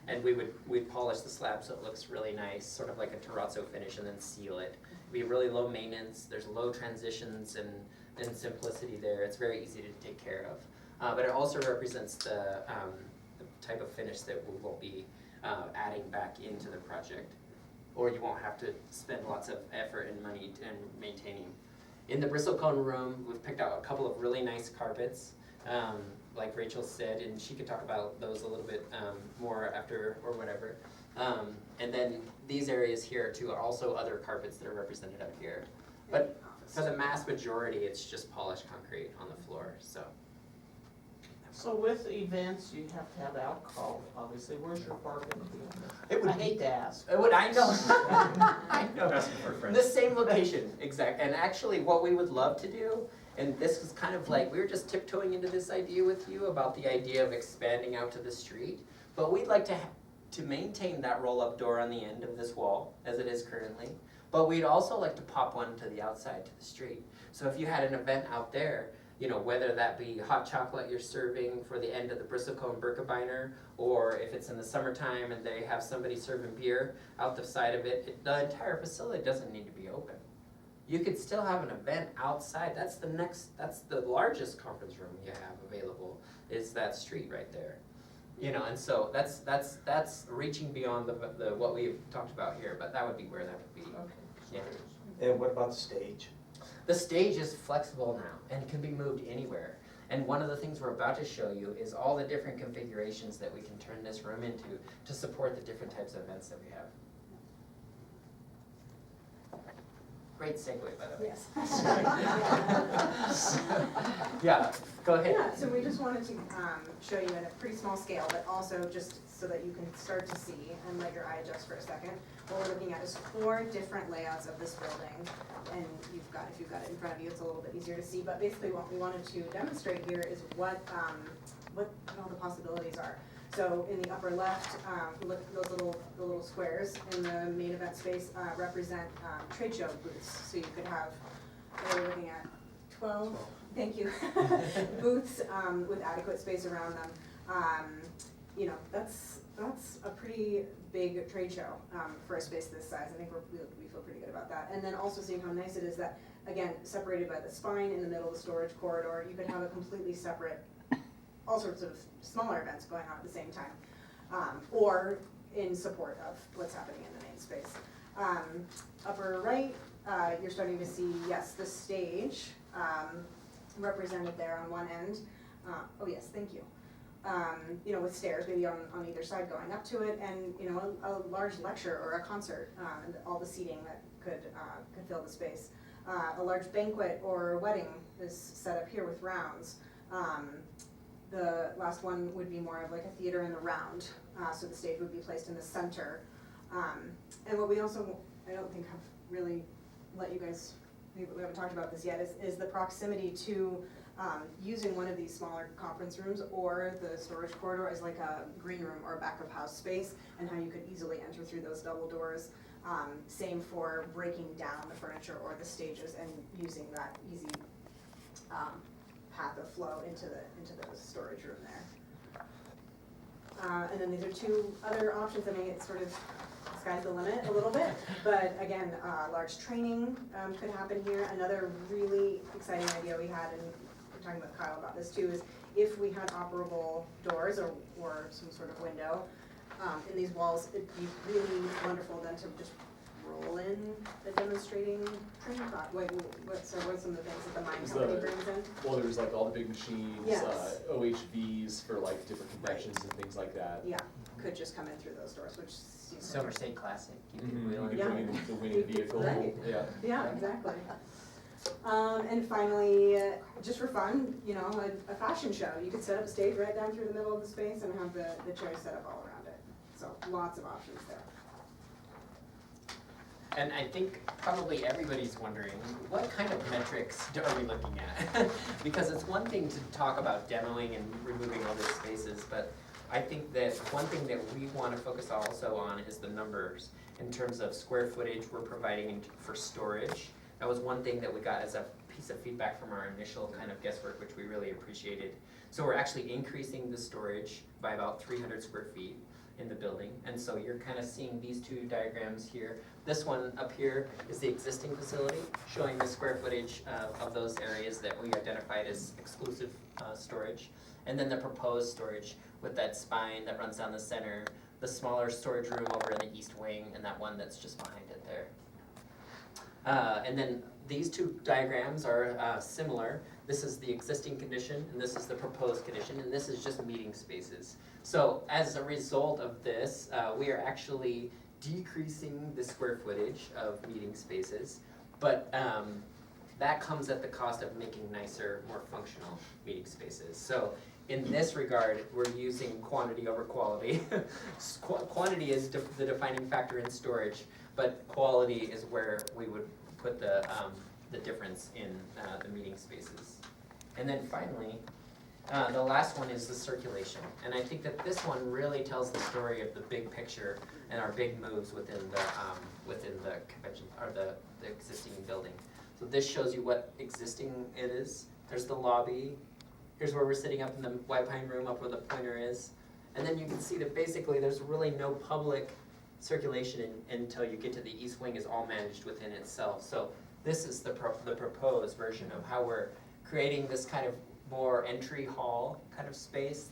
and we'd polish the slab so it looks really nice, sort of like a terrazzo finish, and then seal it. It'd be really low maintenance, there's low transitions and simplicity there, it's very easy to take care of. But it also represents the type of finish that we will be adding back into the project, or you won't have to spend lots of effort and money in maintaining. In the bristlecone room, we've picked out a couple of really nice carpets. Like Rachel said, and she could talk about those a little bit more after or whatever. And then these areas here too are also other carpets that are represented up here. But for the mass majority, it's just polished concrete on the floor, so. So with events, you have to have alcohol, obviously. Where's your bar gonna be? It would I hate to ask. I know. I know. Asking for a friend. The same location, exact. And actually what we would love to do, and this was kind of like, we were just tiptoeing into this idea with you about the idea of expanding out to the street, but we'd like to maintain that roll-up door on the end of this wall, as it is currently, but we'd also like to pop one to the outside, to the street. So if you had an event out there, you know, whether that be hot chocolate you're serving for the end of the bristlecone Birkebeiner, or if it's in the summertime and they have somebody serving beer out the side of it, the entire facility doesn't need to be open. You could still have an event outside. That's the largest conference room you have available, is that street right there. You know, and so that's reaching beyond the what we've talked about here, but that would be where that would be. Okay. Yeah. And what about the stage? The stage is flexible now and can be moved anywhere. And one of the things we're about to show you is all the different configurations that we can turn this room into to support the different types of events that we have. Great segue, by the way. Yes. Yeah, go ahead. Yeah, so we just wanted to show you at a pretty small scale, but also just so that you can start to see and let your eye adjust for a second. What we're looking at is 4 different layouts of this building, and if you've got it in front of you, it's a little bit easier to see. But basically, what we wanted to demonstrate here is what all the possibilities are. So in the upper left, look at the little squares in the main event space represent trade show booths. So you could have, we're looking at 12, thank you, booths with adequate space around them. You know, that's a pretty big trade show for a space this size. I think we feel pretty good about that. And then also seeing how nice it is that, again, separated by the spine in the middle of the storage corridor, you could have a completely separate, all sorts of smaller events going on at the same time, or in support of what's happening in the main space. Upper right, you're starting to see, yes, the stage, represented there on one end. Oh yes, thank you. You know, with stairs maybe on either side going up to it, and, you know, a large lecture or a concert, and all the seating that could fill the space. A large banquet or wedding is set up here with rounds. The last one would be more of like a theater in the round, so the stage would be placed in the center. And what we also, I don't think have really let you guys, we haven't talked about this yet, is the proximity to using one of these smaller conference rooms or the storage corridor as like a green room or a back of house space, and how you could easily enter through those double doors. Same for breaking down the furniture or the stages and using that easy path of flow into the storage room there. And then these are two other options. I mean, it's sort of sky's the limit a little bit, but again, large training could happen here. Another really exciting idea we had, and we're talking with Kyle about this too, is if we had operable doors or some sort of window in these walls, it'd be really wonderful then to just roll in a demonstrating training class. Wait, what are some of the things that the mine company brings in? Well, there's like all the big machines, Yes. OHVs for like different conventions and things like that. Yeah, could just come in through those doors, which seems Summer State Classic, you Mhm, can wheel You in. could Yeah. bring in the winning vehicle, Right. yeah. Yeah, exactly. And finally, just for fun, you know, a fashion show. You could set up a stage right down through the middle of the space and have the chairs set up all around it. So lots of options there. And I think probably everybody's wondering, what kind of metrics are we looking at? Because it's one thing to talk about demoing and removing all these spaces, but I think that one thing that we want to focus also on is the numbers in terms of square footage we're providing for storage. That was one thing that we got as a piece of feedback from our initial kind of guesswork, which we really appreciated. So we're actually increasing the storage by about 300 square feet in the building. And so you're kind of seeing these two diagrams here. This one up here is the existing facility, showing the square footage of those areas that we identified as exclusive storage. And then the proposed storage with that spine that runs down the center, the smaller storage room over in the east wing, and that one that's just behind it there. And then these two diagrams are similar. This is the existing condition, and this is the proposed condition, and this is just meeting spaces. So as a result of this, we are actually decreasing the square footage of meeting spaces, but that comes at the cost of making nicer, more functional meeting spaces. So in this regard, we're using quantity over quality. Quantity is the defining factor in storage, but quality is where we would put the difference in the meeting spaces. And then finally, the last one is the circulation. And I think that this one really tells the story of the big picture and our big moves within the convention, or the existing building. So this shows you what existing it is. There's the lobby. Here's where we're sitting up in the White Pine room, up where the pointer is. And then you can see that basically there's really no public circulation until you get to the east wing. Is all managed within itself. So this is the proposed version of how we're creating this kind of more entry hall kind of space,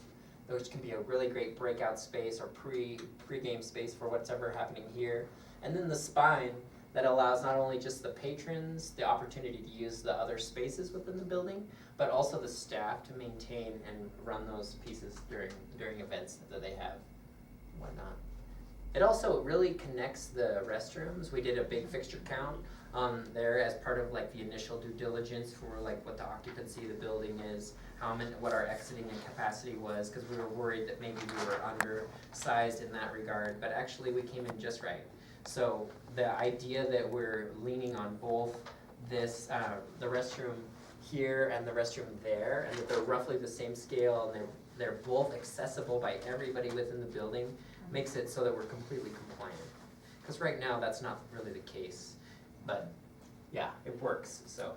which can be a really great breakout space or pre-game space for whatever happening here. And then the spine that allows not only just the patrons the opportunity to use the other spaces within the building, but also the staff to maintain and run those pieces during events that they have and whatnot. It also really connects the restrooms. We did a big fixture count there as part of like the initial due diligence for like what the occupancy of the building is, what our exiting and capacity was, because we were worried that maybe we were undersized in that regard, but actually we came in just right. So the idea that we're leaning on both this, the restroom here and the restroom there, and that they're roughly the same scale and they're both accessible by everybody within the building, makes it so that we're completely compliant. Because right now that's not really the case, but yeah, it works, so.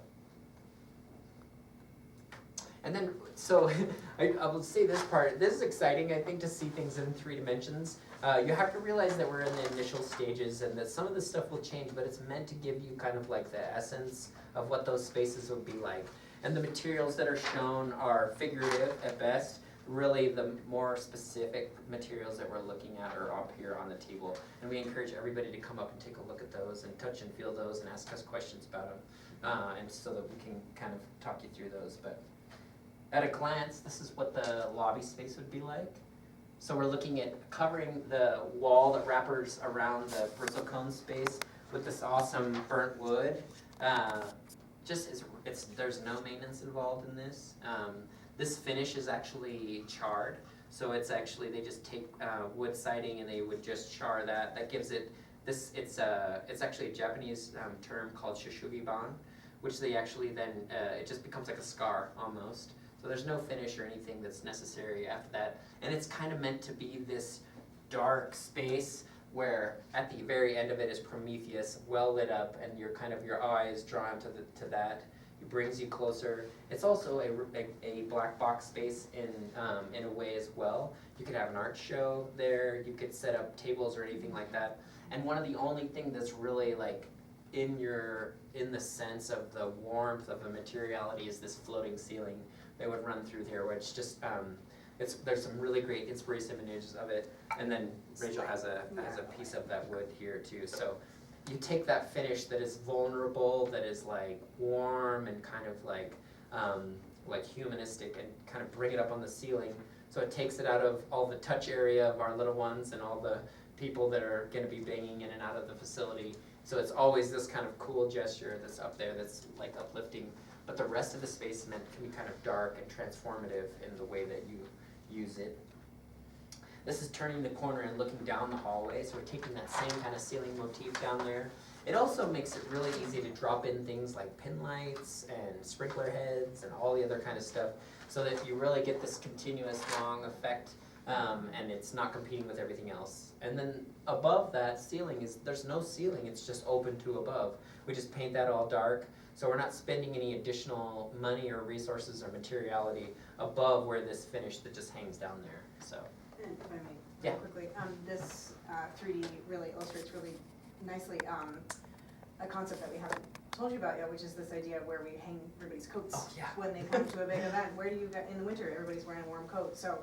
And then, so I will say this part, this is exciting, I think, to see things in 3 dimensions. You have to realize that we're in the initial stages and that some of this stuff will change, but it's meant to give you kind of like the essence of what those spaces will be like. And the materials that are shown are figurative at best. really the more specific materials that we're looking at are up here on the table. And we encourage everybody to come up and take a look at those and touch and feel those and ask us questions about them. And so that we can kind of talk you through those. But at a glance, this is what the lobby space would be like. So we're looking at covering the wall that wraps around the bristle cone space with this awesome burnt wood. There's no maintenance involved in this. This finish is actually charred. So it's actually, they just take wood siding and they would just char that. That gives it this. It's actually a Japanese term called shishugiban, which they actually then it just becomes like a scar almost. So there's no finish or anything that's necessary after that. And it's kind of meant to be this dark space where at the very end of it is Prometheus, well lit up, and your eyes drawn to that. It brings you closer. It's also a black box space in a way as well. You could have an art show there. You could set up tables or anything like that. And one of the only thing that's really like in the sense of the warmth of the materiality is this floating ceiling that would run through here, which just there's some really great inspirational images of it. And then Rachel has a piece of that wood here too. So you take that finish that is vulnerable, that is like warm and kind of like humanistic, and kind of bring it up on the ceiling. So it takes it out of all the touch area of our little ones and all the people that are going to be banging in and out of the facility. So it's always this kind of cool gesture that's up there that's like uplifting. But the rest of the space can be kind of dark and transformative in the way that you use it. This is turning the corner and looking down the hallway, so we're taking that same kind of ceiling motif down there. It also makes it really easy to drop in things like pin lights and sprinkler heads and all the other kind of stuff, so that you really get this continuous long effect, and it's not competing with everything else. And then above that ceiling there's no ceiling, it's just open to above. We just paint that all dark, so we're not spending any additional money or resources or materiality above where this finish that just hangs down there, so. And if I may, Yeah. quickly, this 3D really illustrates really nicely a concept that we haven't told you about yet, which is this idea of where we hang everybody's coats Oh, yeah. when they come to a big event. Where do you get in the winter? Everybody's wearing a warm coat. So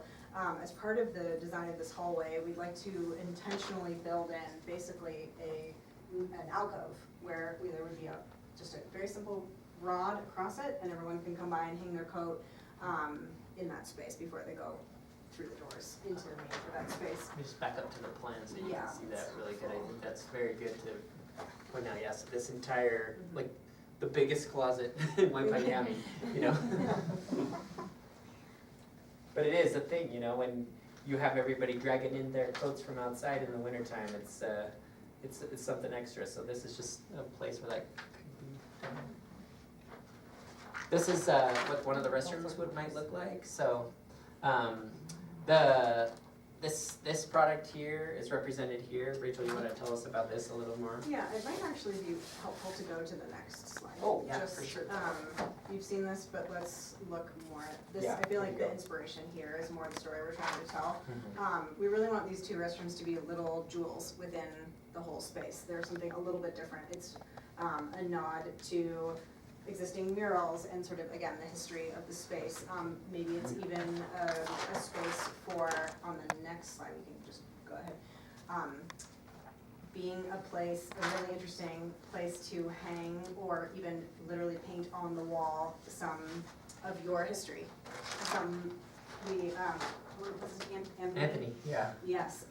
as part of the design of this hallway, we'd like to intentionally build in basically an alcove where there would be just a very simple rod across it, and everyone can come by and hang their coat in that space before they go through the doors into the main event space. Let me just back up to the plan so you Yeah. can see that really good. I think that's very good to point out. Yes, this entire, like, the biggest closet in White Pine County, you know? But it is a thing, you know, when you have everybody dragging in their coats from outside in the wintertime, it's something extra. So this is just a place where that could be done. This is what one of the restrooms might look like. So this product here is represented here. Rachel, you want to tell us about this a little more? Yeah, it might actually be helpful to go to the next slide. Oh, yeah, for sure. You've seen this, but let's look more at this. Yeah, I feel like there you the go. inspiration here is more the story we're trying to tell. We really want these two restrooms to be little jewels within the whole space. There's something a little bit different. It's a nod to existing murals and sort of, again, the history of the space. Maybe it's even a space for, on the next slide, we can just go ahead. Being a place, a really interesting place to hang or even literally paint on the wall some of your history. What was his name? Anthony, yeah. Yes,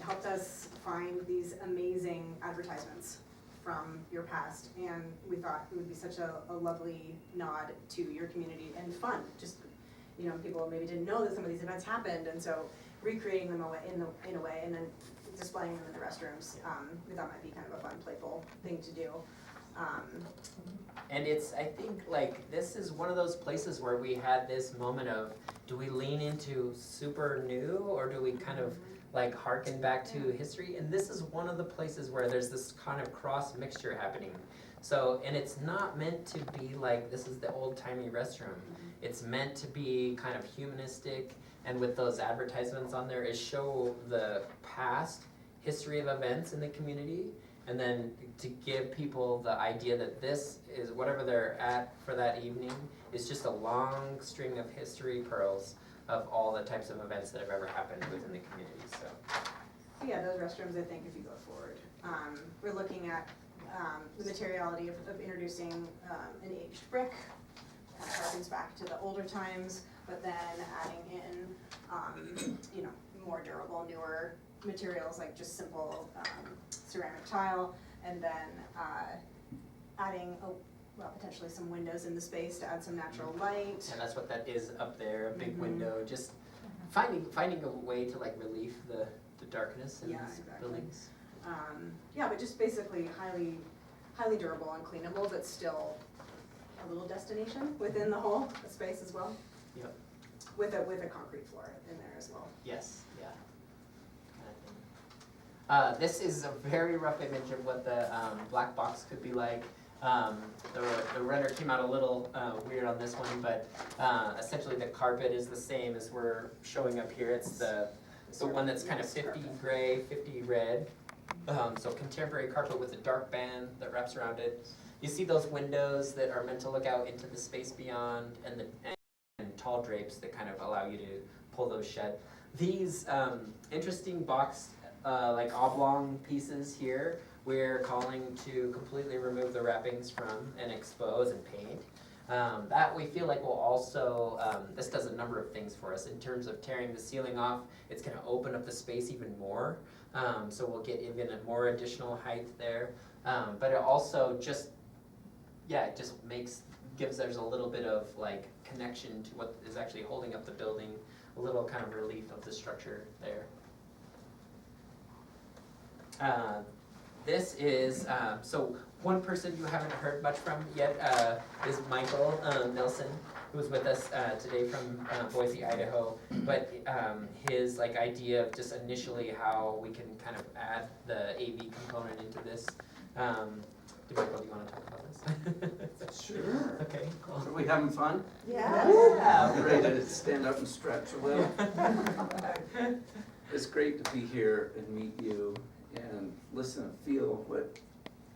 helped us find these amazing advertisements from your past, and we thought it would be such a lovely nod to your community and fun. Just, you know, people maybe didn't know that some of these events happened, and so recreating them in a way and then displaying them in the restrooms, we thought might be kind of a fun, playful thing to do. And I think, like, this is one of those places where we had this moment of, do we lean into super new, or do we kind of like harken back to history? And this is one of the places where there's this kind of cross mixture happening. So, and it's not meant to be like, this is the old timey restroom. It's meant to be kind of humanistic, and with those advertisements on there, is show the past history of events in the community, and then to give people the idea that this is whatever they're at for that evening is just a long string of history pearls of all the types of events that have ever happened within the community, so. So yeah, those restrooms, I think if you go forward, we're looking at, the materiality of introducing, an aged brick, kind of harkens back to the older times, but then adding in, you know, more durable, newer materials like just simple, ceramic tile, and then, adding, well, potentially some windows in the space to add some natural light. And that's what that is up there, a big Mhm. window, just finding a way to like relieve the darkness in Yeah, these exactly. buildings. Yeah, but just basically highly durable and cleanable, but still a little destination within the whole space as well. Yep. With a concrete floor in there as well. Yes, yeah. This is a very rough image of what the black box could be like. The render came out a little weird on this one, but essentially the carpet is the same as we're showing up here. It's the one that's kind of 50 gray, 50 red. So contemporary carpet with a dark band that wraps around it. You see those windows that are meant to look out into the space beyond, and tall drapes that kind of allow you to pull those shut. These interesting boxed like oblong pieces here, we're calling to completely remove the wrappings from and expose and paint. That we feel like will also, this does a number of things for us in terms of tearing the ceiling off. It's gonna open up the space even more. So we'll get even more additional height there. But it also just, yeah, it just there's a little bit of like connection to what is actually holding up the building, a little kind of relief of the structure there. This is, so one person you haven't heard much from yet is Michael Nelson, who's with us today from Boise, Idaho. But his like idea of just initially how we can kind of add the AV component into this. Michael, do you want to talk about this? Sure. Okay, cool. Are we having fun? Yeah. I'm ready to stand up and stretch a little. It's great to be here and meet you and listen and feel what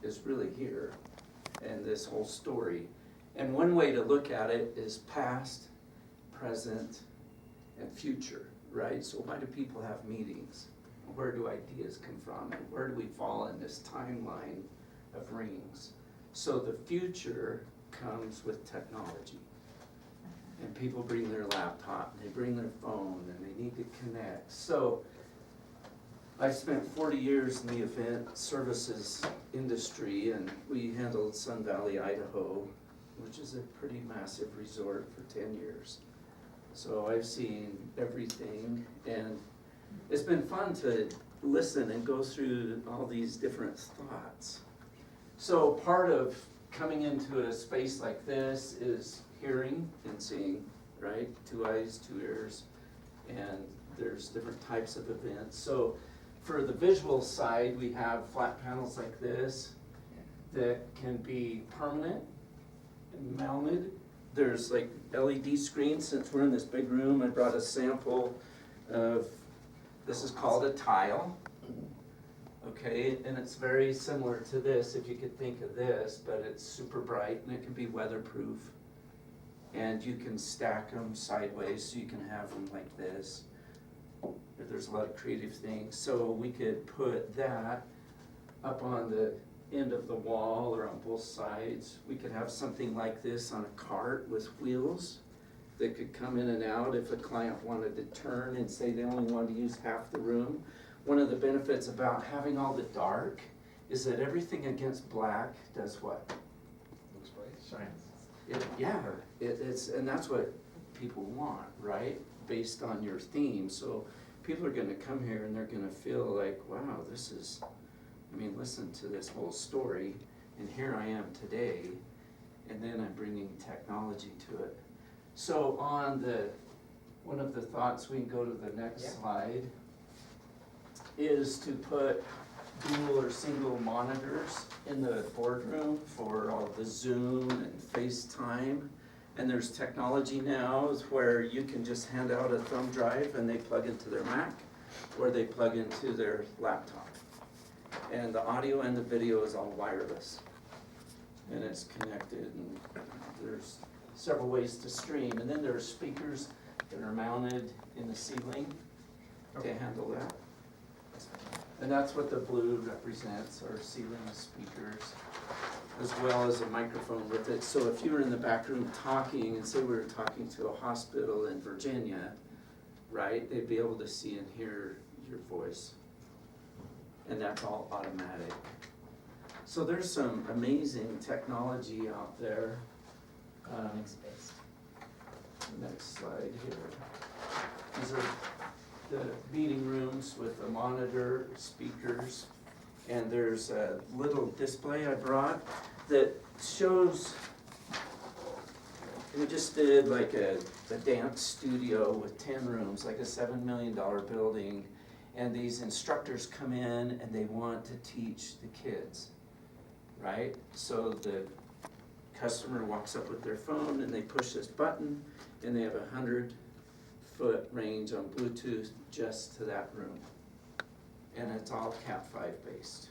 is really here and this whole story. And one way to look at it is past, present, and future, right? So why do people have meetings? Where do ideas come from? And where do we fall in this timeline of rings? So the future comes with technology. And people bring their laptop, and they bring their phone, and they need to connect. So I spent 40 years in the event services industry, and we handled Sun Valley, Idaho, which is a pretty massive resort, for 10 years. So I've seen everything, and it's been fun to listen and go through all these different thoughts. So part of coming into a space like this is hearing and seeing, right? 2 eyes, 2 ears, and there's different types of events. So for the visual side, we have flat panels like this that can be permanent and mounted. There's like LED screens. Since we're in this big room, I brought a sample of, this is called a tile. Okay, and it's very similar to this, if you could think of this, but it's super bright and it can be weatherproof. And you can stack them sideways, so you can have them like this. There's a lot of creative things. So we could put that up on the end of the wall or on both sides. We could have something like this on a cart with wheels that could come in and out if a client wanted to turn and say they only wanted to use half the room. One of the benefits about having all the dark is that everything against black does what? Looks bright. Shines. It's, and that's what people want, right? Based on your theme. So people are gonna come here and they're gonna feel like, wow, this is, I mean, listen to this whole story, and here I am today, and then I'm bringing technology to it. So on the, one of the thoughts, we can go to the next slide, is to put dual or single monitors in the boardroom for all the Zoom and FaceTime. And there's technology now where you can just hand out a thumb drive and they plug into their Mac or they plug into their laptop. And the audio and the video is all wireless. And it's connected, and there's several ways to stream. And then there are speakers that are mounted in the ceiling to handle that. And that's what the blue represents, our ceiling speakers, as well as a microphone with it. So if you were in the back room talking, and say we were talking to a hospital in Virginia, right, they'd be able to see and hear your voice. And that's all automatic. So there's some amazing technology out there. Space. Next slide here. These are the meeting rooms with a monitor, speakers, and there's a little display I brought that shows, we just did like a dance studio with 10 rooms, like a $7 million building, and these instructors come in and they want to teach the kids, right? So the customer walks up with their phone and they push this button and they have 100-foot range on Bluetooth just to that room. And it's all Cat 5 based.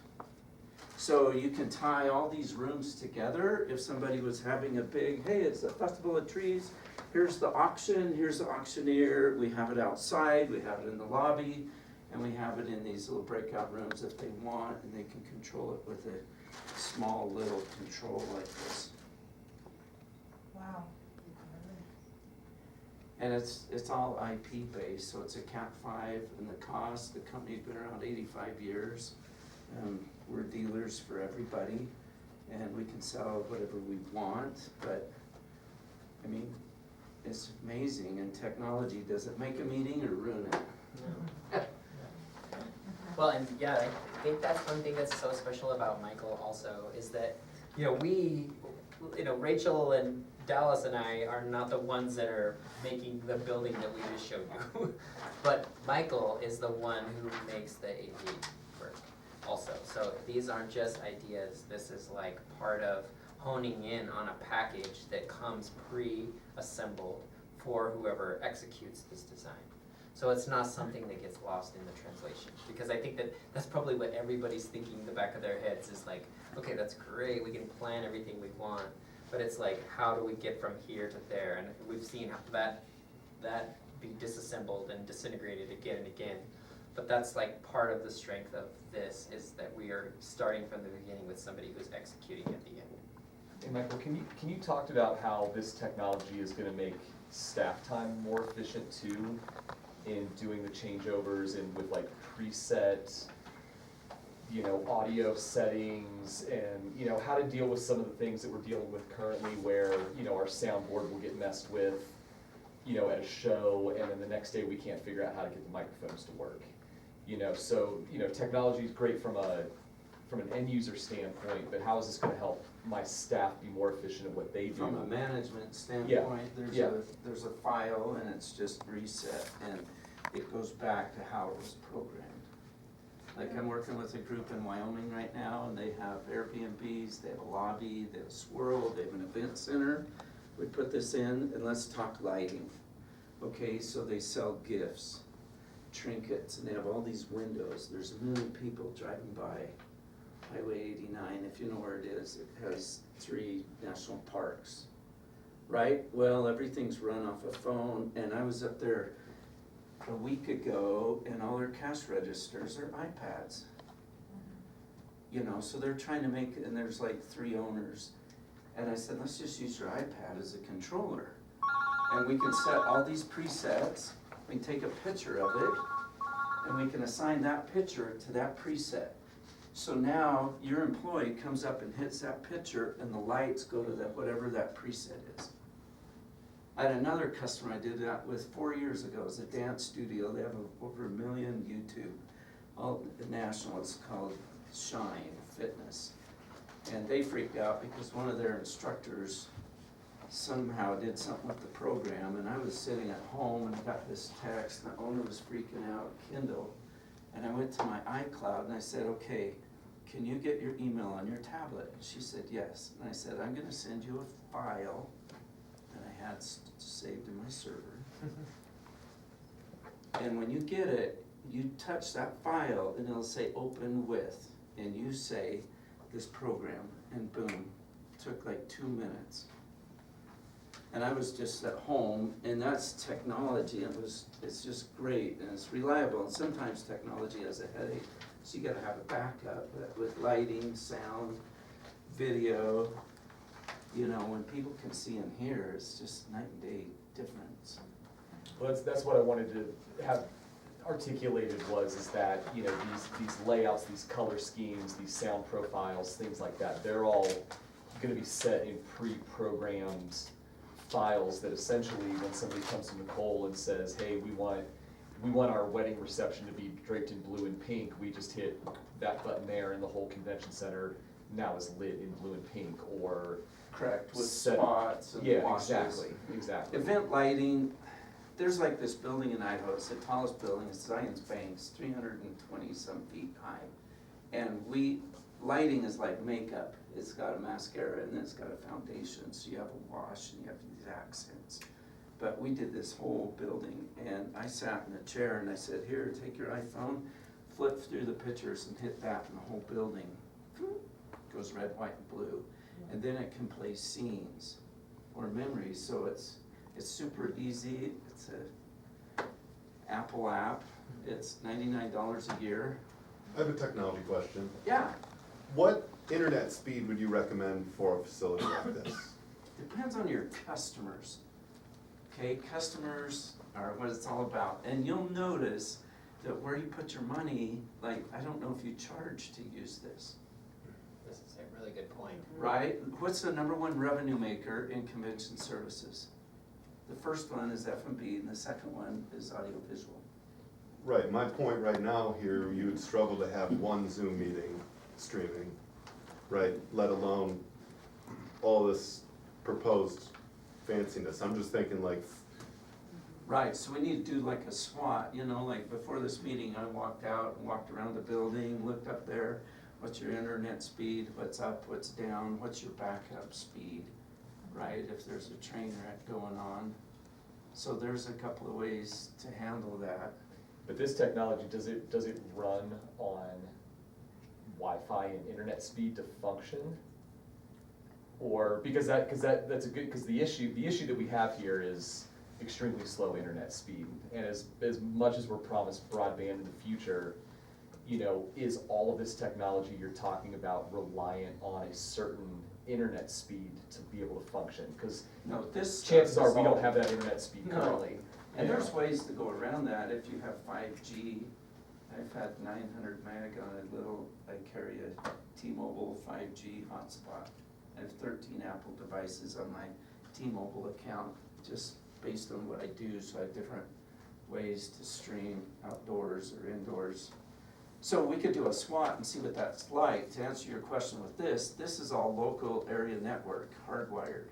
So you can tie all these rooms together. If somebody was having a big, hey, it's a festival of trees, here's the auction, here's the auctioneer, we have it outside, we have it in the lobby, and we have it in these little breakout rooms if they want, and they can control it with a small little control like this. Wow. And it's all IP based, so it's a Cat 5, and the cost, the company's been around 85 years. We're dealers for everybody, and we can sell whatever we want, but, I mean, it's amazing, and technology, does it make a meeting or ruin it? Well, and yeah, I think that's one thing that's so special about Michael also, is that, Rachel and Dallas and I are not the ones that are making the building that we just showed you. But Michael is the one who makes the AV work also. So these aren't just ideas, this is like part of honing in on a package that comes pre-assembled for whoever executes this design. So it's not something that gets lost in the translation, because I think that that's probably what everybody's thinking in the back of their heads is like, okay, that's great, we can plan everything we want, but it's like, how do we get from here to there? And we've seen that be disassembled and disintegrated again and again. But that's like part of the strength of this, is that we are starting from the beginning with somebody who's executing at the end. Hey, Michael, can you talk about how this technology is gonna make staff time more efficient too, in doing the changeovers and with like preset, audio settings, and, how to deal with some of the things that we're dealing with currently where, our soundboard will get messed with, at a show, and then the next day we can't figure out how to get the microphones to work. So, technology is great from an end user standpoint, but how is this gonna help my staff be more efficient at what they do? From a management standpoint, there's a file and it's just reset and it goes back to how it was programmed. Like I'm working with a group in Wyoming right now and they have Airbnbs, they have a lobby, they have a swirl, they have an event center. We put this in and let's talk lighting. Okay, so they sell gifts, trinkets, and they have all these windows. There's a million people driving by Highway 89, if you know where it is. It has 3 national parks, right? Well, everything's run off a phone, and I was up there a week ago, and all their cash registers are iPads. So they're trying to make, and there's like 3 owners. And I said, let's just use your iPad as a controller. And we can set all these presets, we can take a picture of it, and we can assign that picture to that preset. So now your employee comes up and hits that picture and the lights go to that, whatever that preset is. I had another customer I did that with 4 years ago. It's a dance studio. They have over 1 million YouTube, all national. It's called Shine Fitness. And they freaked out because one of their instructors somehow did something with the program, and I was sitting at home and got this text, and the owner was freaking out, Kindle. And I went to my iCloud and I said, okay, can you get your email on your tablet? And she said, yes. And I said, I'm gonna send you a file that I had saved in my server. And when you get it, you touch that file and it'll say open with, and you say this program, and boom, took like 2 minutes. And I was just at home, and that's technology, and it's just great, and it's reliable, and sometimes technology has a headache, so you gotta have a backup, but with lighting, sound, video, you know, when people can see and hear, it's just night and day difference. Well, that's what I wanted to have articulated is that, you know, these layouts, these color schemes, these sound profiles, things like that, they're all gonna be set in pre-programmed files that essentially, when somebody comes to Nicole and says, hey, we want our wedding reception to be draped in blue and pink, we just hit that button there and the whole convention center now is lit in blue and pink, or Correct, with set- spots and yeah, washes. exactly. Event lighting, there's like this building in Idaho, it's the tallest building, it's Zion's Banks, 320 some feet high. And lighting is like makeup, it's got a mascara and then it's got a foundation, so you have a wash and you have these accents. But we did this whole building, and I sat in a chair and I said, here, take your iPhone, flip through the pictures and hit that, and the whole building goes red, white, and blue. And then it can play scenes or memories, so it's super easy. It's a Apple app, it's $99 a year. I have a technology question. Yeah, What internet speed would you recommend for a facility like this? depends on your customers. Okay, customers are what it's all about, and you'll notice that where you put your money, like, I don't know if you charge to use this, This is a really good point. right? What's the number one revenue maker in convention services? The first one is F&B, and the second one is audiovisual. Right, my point right now here, you would struggle to have one Zoom meeting streaming, right? Let alone all this proposed fanciness. I'm just thinking like, Right, so we need to do like a SWOT, you know, like before this meeting, I walked out and walked around the building, looked up there, what's your internet speed, what's up, what's down, what's your backup speed, right, if there's a train wreck going on. So there's a couple of ways to handle that. But this technology, does it run on Wi-Fi and internet speed to function? Or, because that's a good, because the issue that we have here is extremely slow internet speed. And as much as we're promised broadband in the future, you know, is all of this technology you're talking about reliant on a certain internet speed to be able to function? Because No, this. chances stuff are is we don't all- have that internet speed No. currently. And you know. there's ways to go around that if you have 5G. I've had 900 meg on a little, I carry a T-Mobile 5G hotspot. I have 13 Apple devices on my T-Mobile account, just based on what I do, so I have different ways to stream outdoors or indoors. So we could do a SWOT and see what that's like. To answer your question with this is all local area network, hardwired.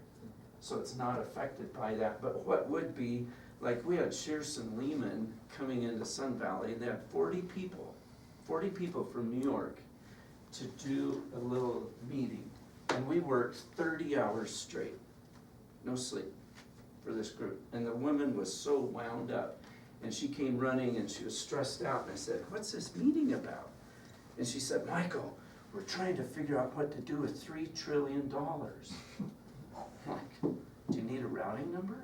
So it's not affected by that, but what would be, like we had Shearson Lehman coming into Sun Valley, they had 40 people from New York to do a little meeting. And we worked 30 hours straight, no sleep, for this group. And the woman was so wound up. And she came running and she was stressed out, and I said, what's this meeting about? And she said, Michael, we're trying to figure out what to do with $3 trillion. I'm like, do you need a routing number?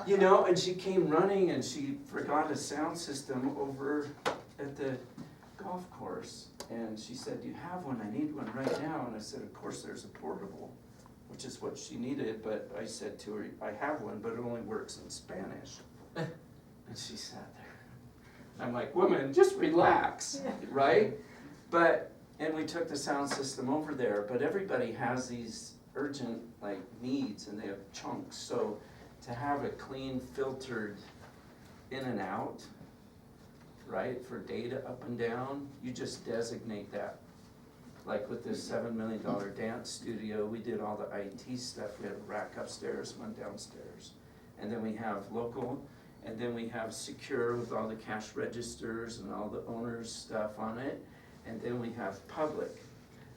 You know, and she came running and she forgot a sound system over at the golf course. And she said, do you have one? I need one right now. And I said, of course there's a portable, which is what she needed, but I said to her, I have one, but it only works in Spanish. And she sat there. I'm like, woman, just relax, right? But, and we took the sound system over there, but everybody has these urgent like needs and they have chunks, so to have it clean, filtered in and out, right, for data up and down, you just designate that. Like with this $7 million dance studio, we did all the IT stuff. We had a rack upstairs, one downstairs. And then we have local, and then we have secure with all the cash registers and all the owner's stuff on it. And then we have public.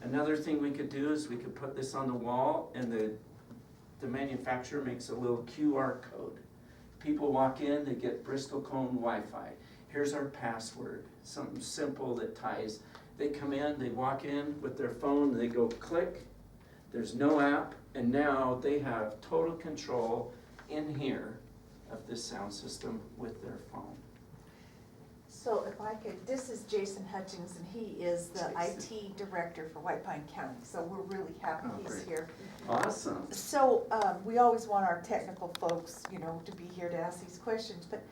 Another thing we could do is we could put this on the wall and the manufacturer makes a little QR code. People walk in, they get Bristol Cone Wi-Fi. Here's our password, something simple that ties. They come in, they walk in with their phone, they go click, There's no app, and now they have total control in here of this sound system with their phone. So if I could, this is Jason Hutchings, and he is the IT director for White Pine County, so we're really happy Oh, he's great. here. Awesome. So, we always want our technical folks, you know, to be here to ask these questions, but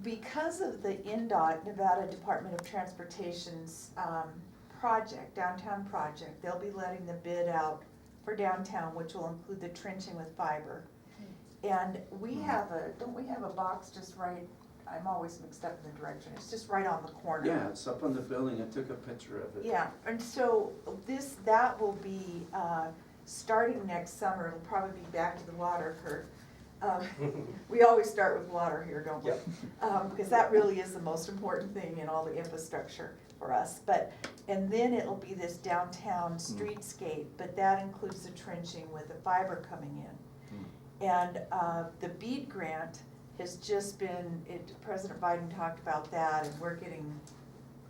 because of the NDOT, Nevada Department of Transportation's, project, downtown project, they'll be letting the bid out for downtown, which will include the trenching with fiber. And we have don't we have a box just right, I'm always mixed up in the direction, it's just right on the corner. Yeah, it's up on the building, I took a picture of it. Yeah, and so that will be, starting next summer, it'll probably be back to the water, Kurt. We always start with water here, don't we? Because that really is the most important thing in all the infrastructure for us. And then it'll be this downtown streetscape, but that includes the trenching with the fiber coming in. And the BEAD grant has just been, President Biden talked about that, and we're getting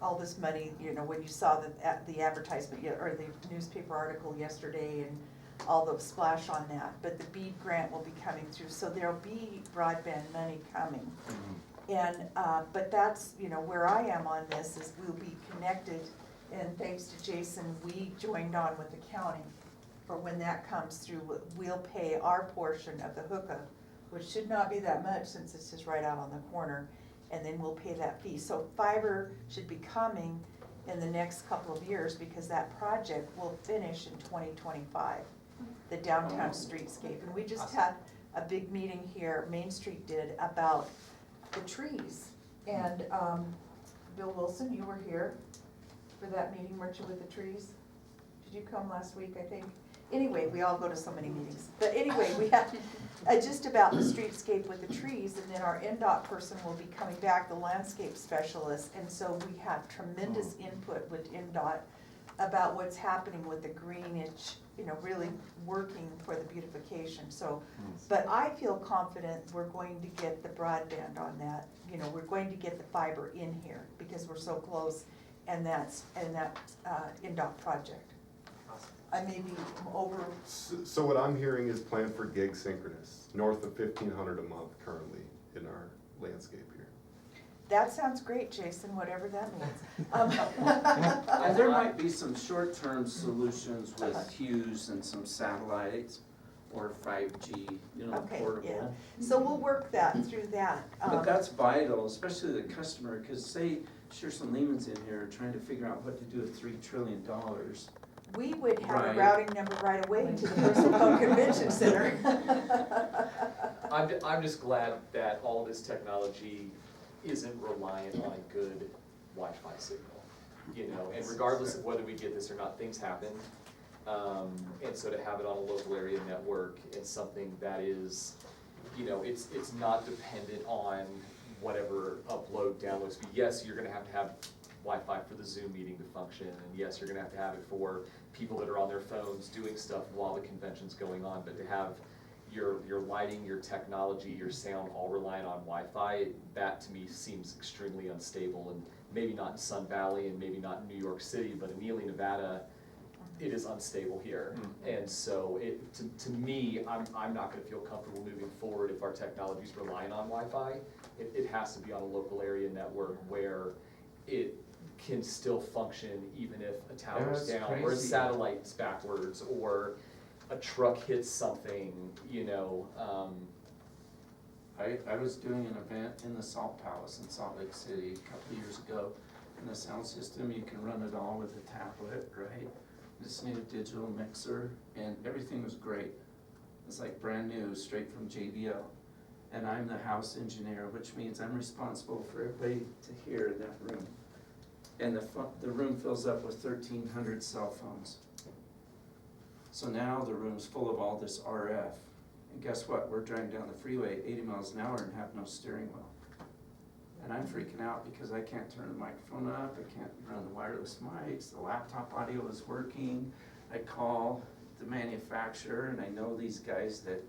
all this money, you know, when you saw the advertisement, or the newspaper article yesterday, and all the splash on that, but the BEAD grant will be coming through, so there'll be broadband money coming. And, but that's, you know, where I am on this is we'll be connected, and thanks to Jason, we joined on with the county. For when that comes through, we'll pay our portion of the hookup, which should not be that much since it's just right out on the corner, and then we'll pay that fee. So fiber should be coming in the next couple of years, because that project will finish in 2025, the downtown streetscape. And we just had a big meeting here, Main Street did, about the trees. And Bill Wilson, you were here for that meeting, weren't you, with the trees? Did you come last week, I think? Anyway, we all go to so many meetings. But anyway, we have just about the streetscape with the trees, and then our NDOT person will be coming back, the landscape specialist. And so we have tremendous input with NDOT about what's happening with the greenage, you know, really working for the beautification. So, but I feel confident we're going to get the broadband on that. You know, we're going to get the fiber in here because we're so close, and that NDOT project. I may be over. So what I'm hearing is planned for gig synchronous, north of 1,500 a month currently in our landscape here. That sounds great, Jason, whatever that means. And there might be some short-term solutions with Hughes and some satellites or 5G, you know, Okay, portable. yeah. So we'll work that through that. But that's vital, especially the customer, because say Shearson Lehman's in here trying to figure out what to do with $3 trillion. We would have a Right. routing number right away to the Bristol Home Convention Center. I'm just glad that all this technology isn't reliant on a good Wi-Fi signal, you know, and regardless of whether we get this or not, things happen. And so to have it on a local area network and something that is, you know, it's not dependent on whatever upload, download speed. Yes, you're gonna have Wi-Fi for the Zoom meeting to function, and yes, you're gonna have to have it for people that are on their phones doing stuff while the convention's going on, but to have your lighting, your technology, your sound all reliant on Wi-Fi, that to me seems extremely unstable, and maybe not in Sun Valley and maybe not in New York City, but in Ely, Nevada, it is unstable here. And so to me, I'm not gonna feel comfortable moving forward if our technology's relying on Wi-Fi. It has to be on a local area network where it can still function even if a tower's That's down, or a crazy. satellite's backwards, or a truck hits something, you know. I was doing an event in the Salt Palace in Salt Lake City a couple of years ago, and the sound system, you can run it all with a tablet, right? You just need a digital mixer, and everything was great. It's like brand new, straight from JBL. And I'm the house engineer, which means I'm responsible for everybody to hear in that room. And the room fills up with 1,300 cell phones. So now the room's full of all this RF. And guess what? We're driving down the freeway 80 miles an hour and have no steering wheel. And I'm freaking out because I can't turn the microphone up, I can't run the wireless mics, the laptop audio is working. I call the manufacturer, and I know these guys that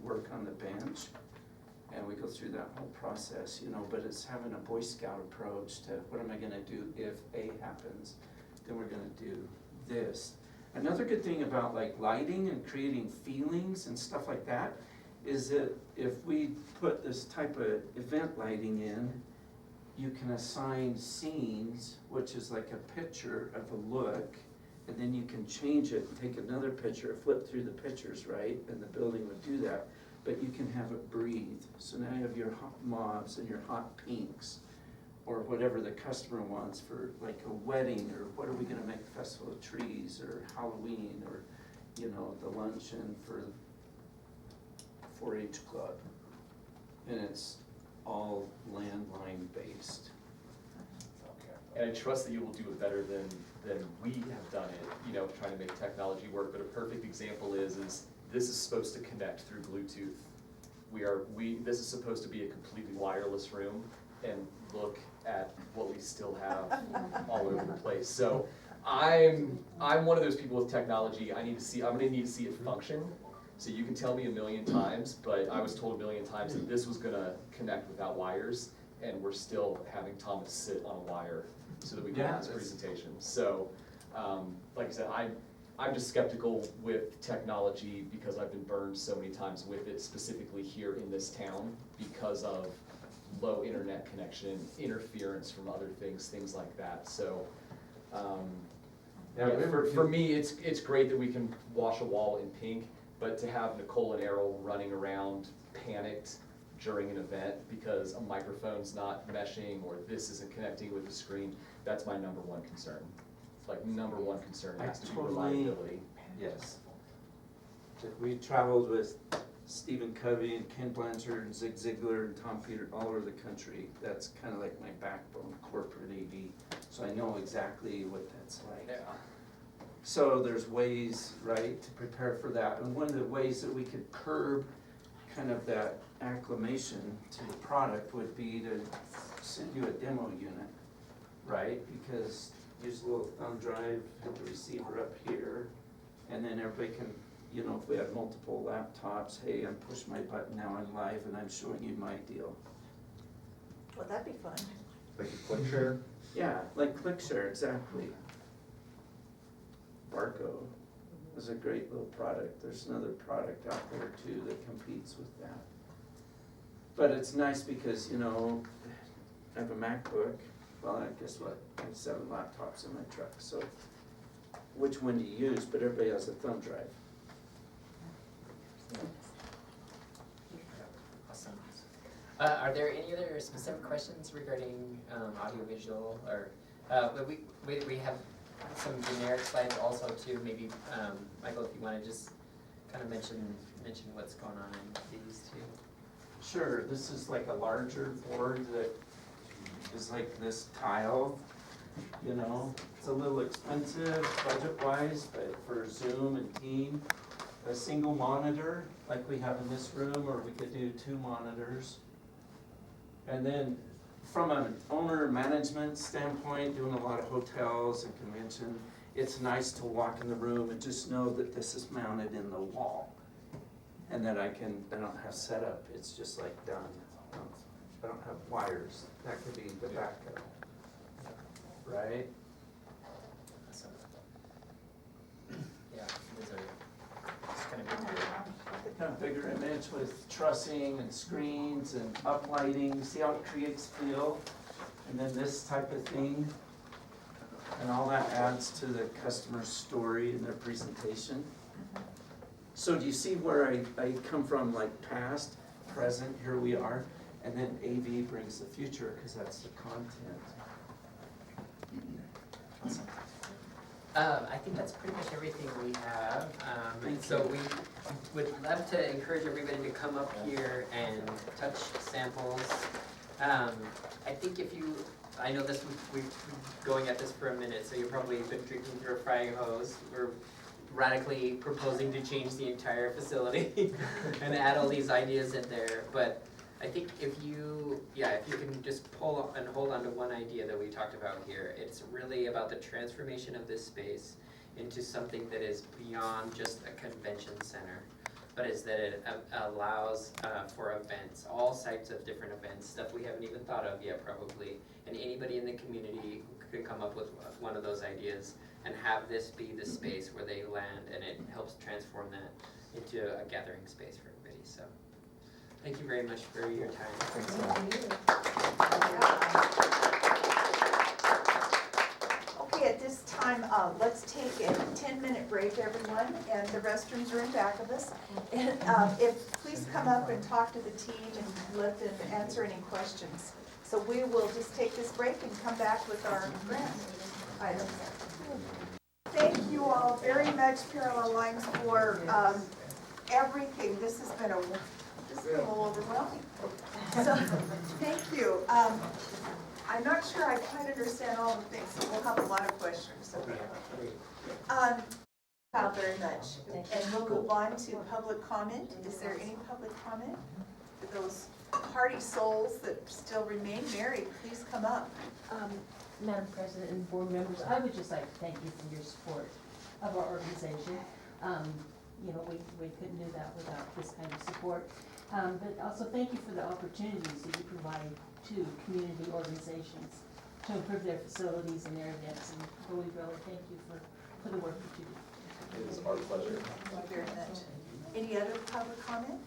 work on the bench, and we go through that whole process, you know, but it's having a Boy Scout approach to what am I gonna do if A happens, then we're gonna do this. Another good thing about like lighting and creating feelings and stuff like that is that if we put this type of event lighting in, you can assign scenes, which is like a picture of a look, and then you can change it and take another picture, flip through the pictures, right? And the building would do that, but you can have it breathe. So now you have your hot mauves and your hot pinks, or whatever the customer wants for like a wedding, or what are we gonna make a festival of trees, or Halloween, or, you know, the luncheon for the 4-H club. And it's all landline based. And I trust that you will do it better than we have done it, you know, trying to make technology work. But a perfect example is this is supposed to connect through Bluetooth. This is supposed to be a completely wireless room, and look at what we still have all over the place. So I'm one of those people with technology. I'm gonna need to see it function. So you can tell me a million times, but I was told a million times that this was gonna connect without wires, and we're still having Thomas sit on a wire so that we can have this presentation. So, like I said, I'm just skeptical with technology because I've been burned so many times with it, specifically here in this town, because of low internet connection, interference from other things like that. So, for me, it's great that we can wash a wall in pink, but to have Nicole and Errol running around panicked during an event because a microphone's not meshing or this isn't connecting with the screen, that's my number one concern. Like, number one concern has to be reliability. Yes. We traveled with Stephen Covey and Ken Blanchard and Zig Ziglar and Tom Peter all over the country. That's kind of like my backbone, corporate AV. So I know exactly what that's like. Yeah. So there's ways, right, to prepare for that. And one of the ways that we could curb kind of that acclimation to the product would be to send you a demo unit, right? Because use a little thumb drive, hit the receiver up here, and then everybody can, you know, if we had multiple laptops, hey, I'm pushing my button now, I'm live, and I'm showing you my deal. Well, that'd be fun. Like a ClickShare? Yeah, like ClickShare, exactly. Barco is a great little product. There's another product out there too that competes with that. But it's nice because, you know, I have a MacBook. Well, I guess what, I have 7 laptops in my truck, so which one do you use? But everybody has a thumb drive. Awesome. Are there any other specific questions regarding audiovisual, or we have some generic slides also too, maybe, Michael, if you wanna just kind of mention what's going on in these two. Sure, this is like a larger board that is like this tile, you know. It's a little expensive budget-wise, but for Zoom and Team, a single monitor like we have in this room, or we could do 2 monitors. And then from an owner management standpoint, doing a lot of hotels and convention, it's nice to walk in the room and just know that this is mounted in the wall. And that I don't have setup, it's just like done. I don't have wires, that could be the backup. Right? Awesome. Yeah, these are just kind of good to Kind of bigger image with trussing and screens and uplighting, see how it creates feel? And then this type of thing. And all that adds to the customer's story and their presentation. So do you see where I come from, like past, present, here we are, and then AV brings the future, because that's the content. Awesome. I think that's pretty much everything we have. So we would love to encourage everybody to come up here and touch samples. I think I know this, we've been going at this for a minute, so you've probably been drinking through a fire hose. We're radically proposing to change the entire facility and add all these ideas in there. But I think if you can just pull and hold on to one idea that we talked about here, it's really about the transformation of this space into something that is beyond just a convention center, but is that it allows for events, all types of different events, stuff we haven't even thought of yet probably, and anybody in the community who can come up with one of those ideas and have this be the space where they land, and it helps transform that into a gathering space for everybody. So thank you very much for your time. Okay, at this time, let's take a 10-minute break, everyone, and the restrooms are in back of us. And please come up and talk to the team and let them answer any questions. So we will just take this break and come back with our grant items. Thank you all very much, Parallel Lines, for everything. This has been a little overwhelming. So, thank you. I'm not sure I quite understand all the things, so we'll have a lot of questions. Thank you very much. And we'll move on to public comment. Is there any public comment for those hardy souls that still remain? Mary, please come up. Madam President and board members, I would just like to thank you for your support of our organization. You know, we couldn't do that without this kind of support. But also thank you for the opportunities that you provide to community organizations to improve their facilities and their events. And really, thank you for the work that you do. It is our pleasure. Thank you very much. Any other public comment?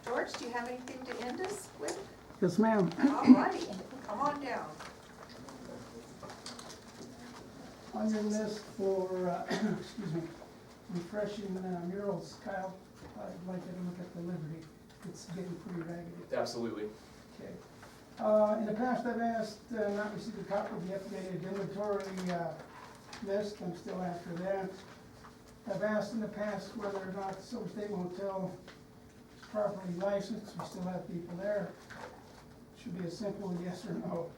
George, do you have anything to end us with? Yes, ma'am. All righty, come on down. On your list for, excuse me, refreshing murals, Kyle, I'd like you to look at the Liberty. It's getting pretty raggedy. Absolutely. Okay. In the past, I've asked, not received a copy of the updated inventory list. I'm still after that. I've asked in the past whether or not the Silver State Motel is properly licensed. We still have people there. Should be a simple yes or no.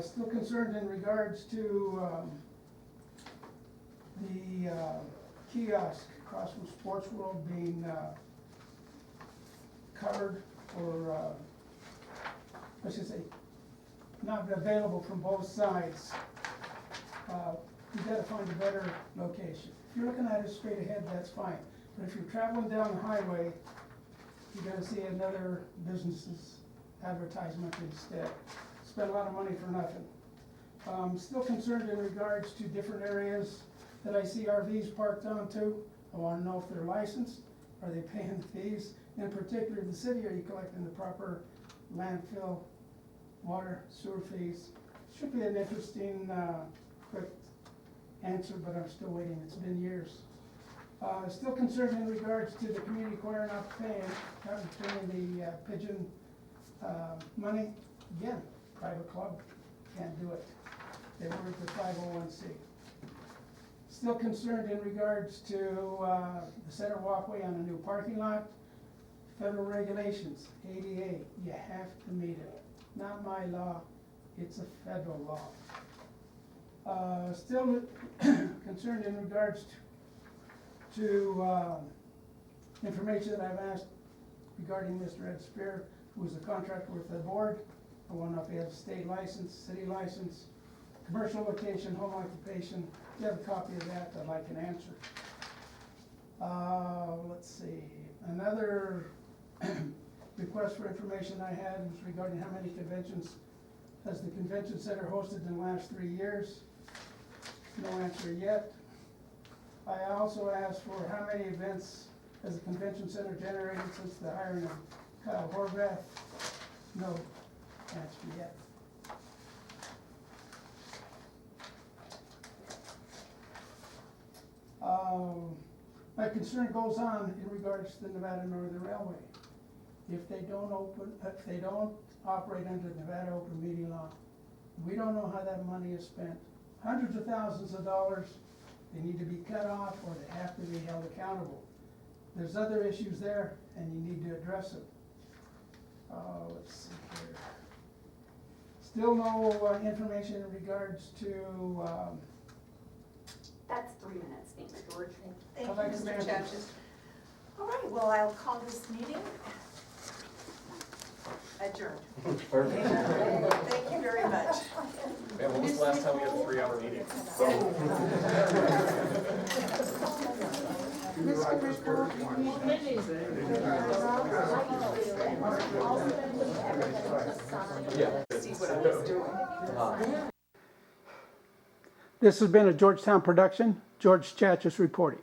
Still concerned in regards to the kiosk across from Sports World being covered or, I should say, not available from both sides. You've got to find a better location. If you're looking at it straight ahead, that's fine. But if you're traveling down the highway, you're going to see another business's advertisement instead. Spend a lot of money for nothing. Still concerned in regards to different areas that I see RVs parked onto. I want to know if they're licensed. Are they paying the fees? In particular, the city, are you collecting the proper landfill, water, sewer fees? Should be an interesting, quick answer, but I'm still waiting. It's been years. Still concerned in regards to the community choir not paying the pigeon money. Again, private club can't do it. They work the 501c. Still concerned in regards to the center walkway on a new parking lot. Federal regulations, ADA, you have to meet it. Not my law, it's a federal law. Still concerned in regards to information that I've asked regarding Mr. Ed Spear, who is a contractor with the board. I want to know if he has a state license, city license, commercial location, home occupation. If you have a copy of that, I'd like an answer. Let's see, another request for information I had was regarding how many conventions has the convention center hosted in the last 3 years. No answer yet. I also asked for how many events has the convention center generated since the hiring of Kyle Horvath. No answer yet. My concern goes on in regards to the Nevada Northern Railway. If they don't operate under the Nevada Open Meeting Law, we don't know how that money is spent. Hundreds of thousands of dollars, they need to be cut off or they have to be held accountable. There's other issues there and you need to address them. Let's see here. Still no information in regards to That's 3 minutes, thanks, George. Thank you, Mr. Chachas. All right, well, I'll call this meeting adjourned. Thank you very much. Man, when was the last time we had a 3-hour meeting? Yeah. See what I was doing. This has been a Georgetown production. George Chachas reporting.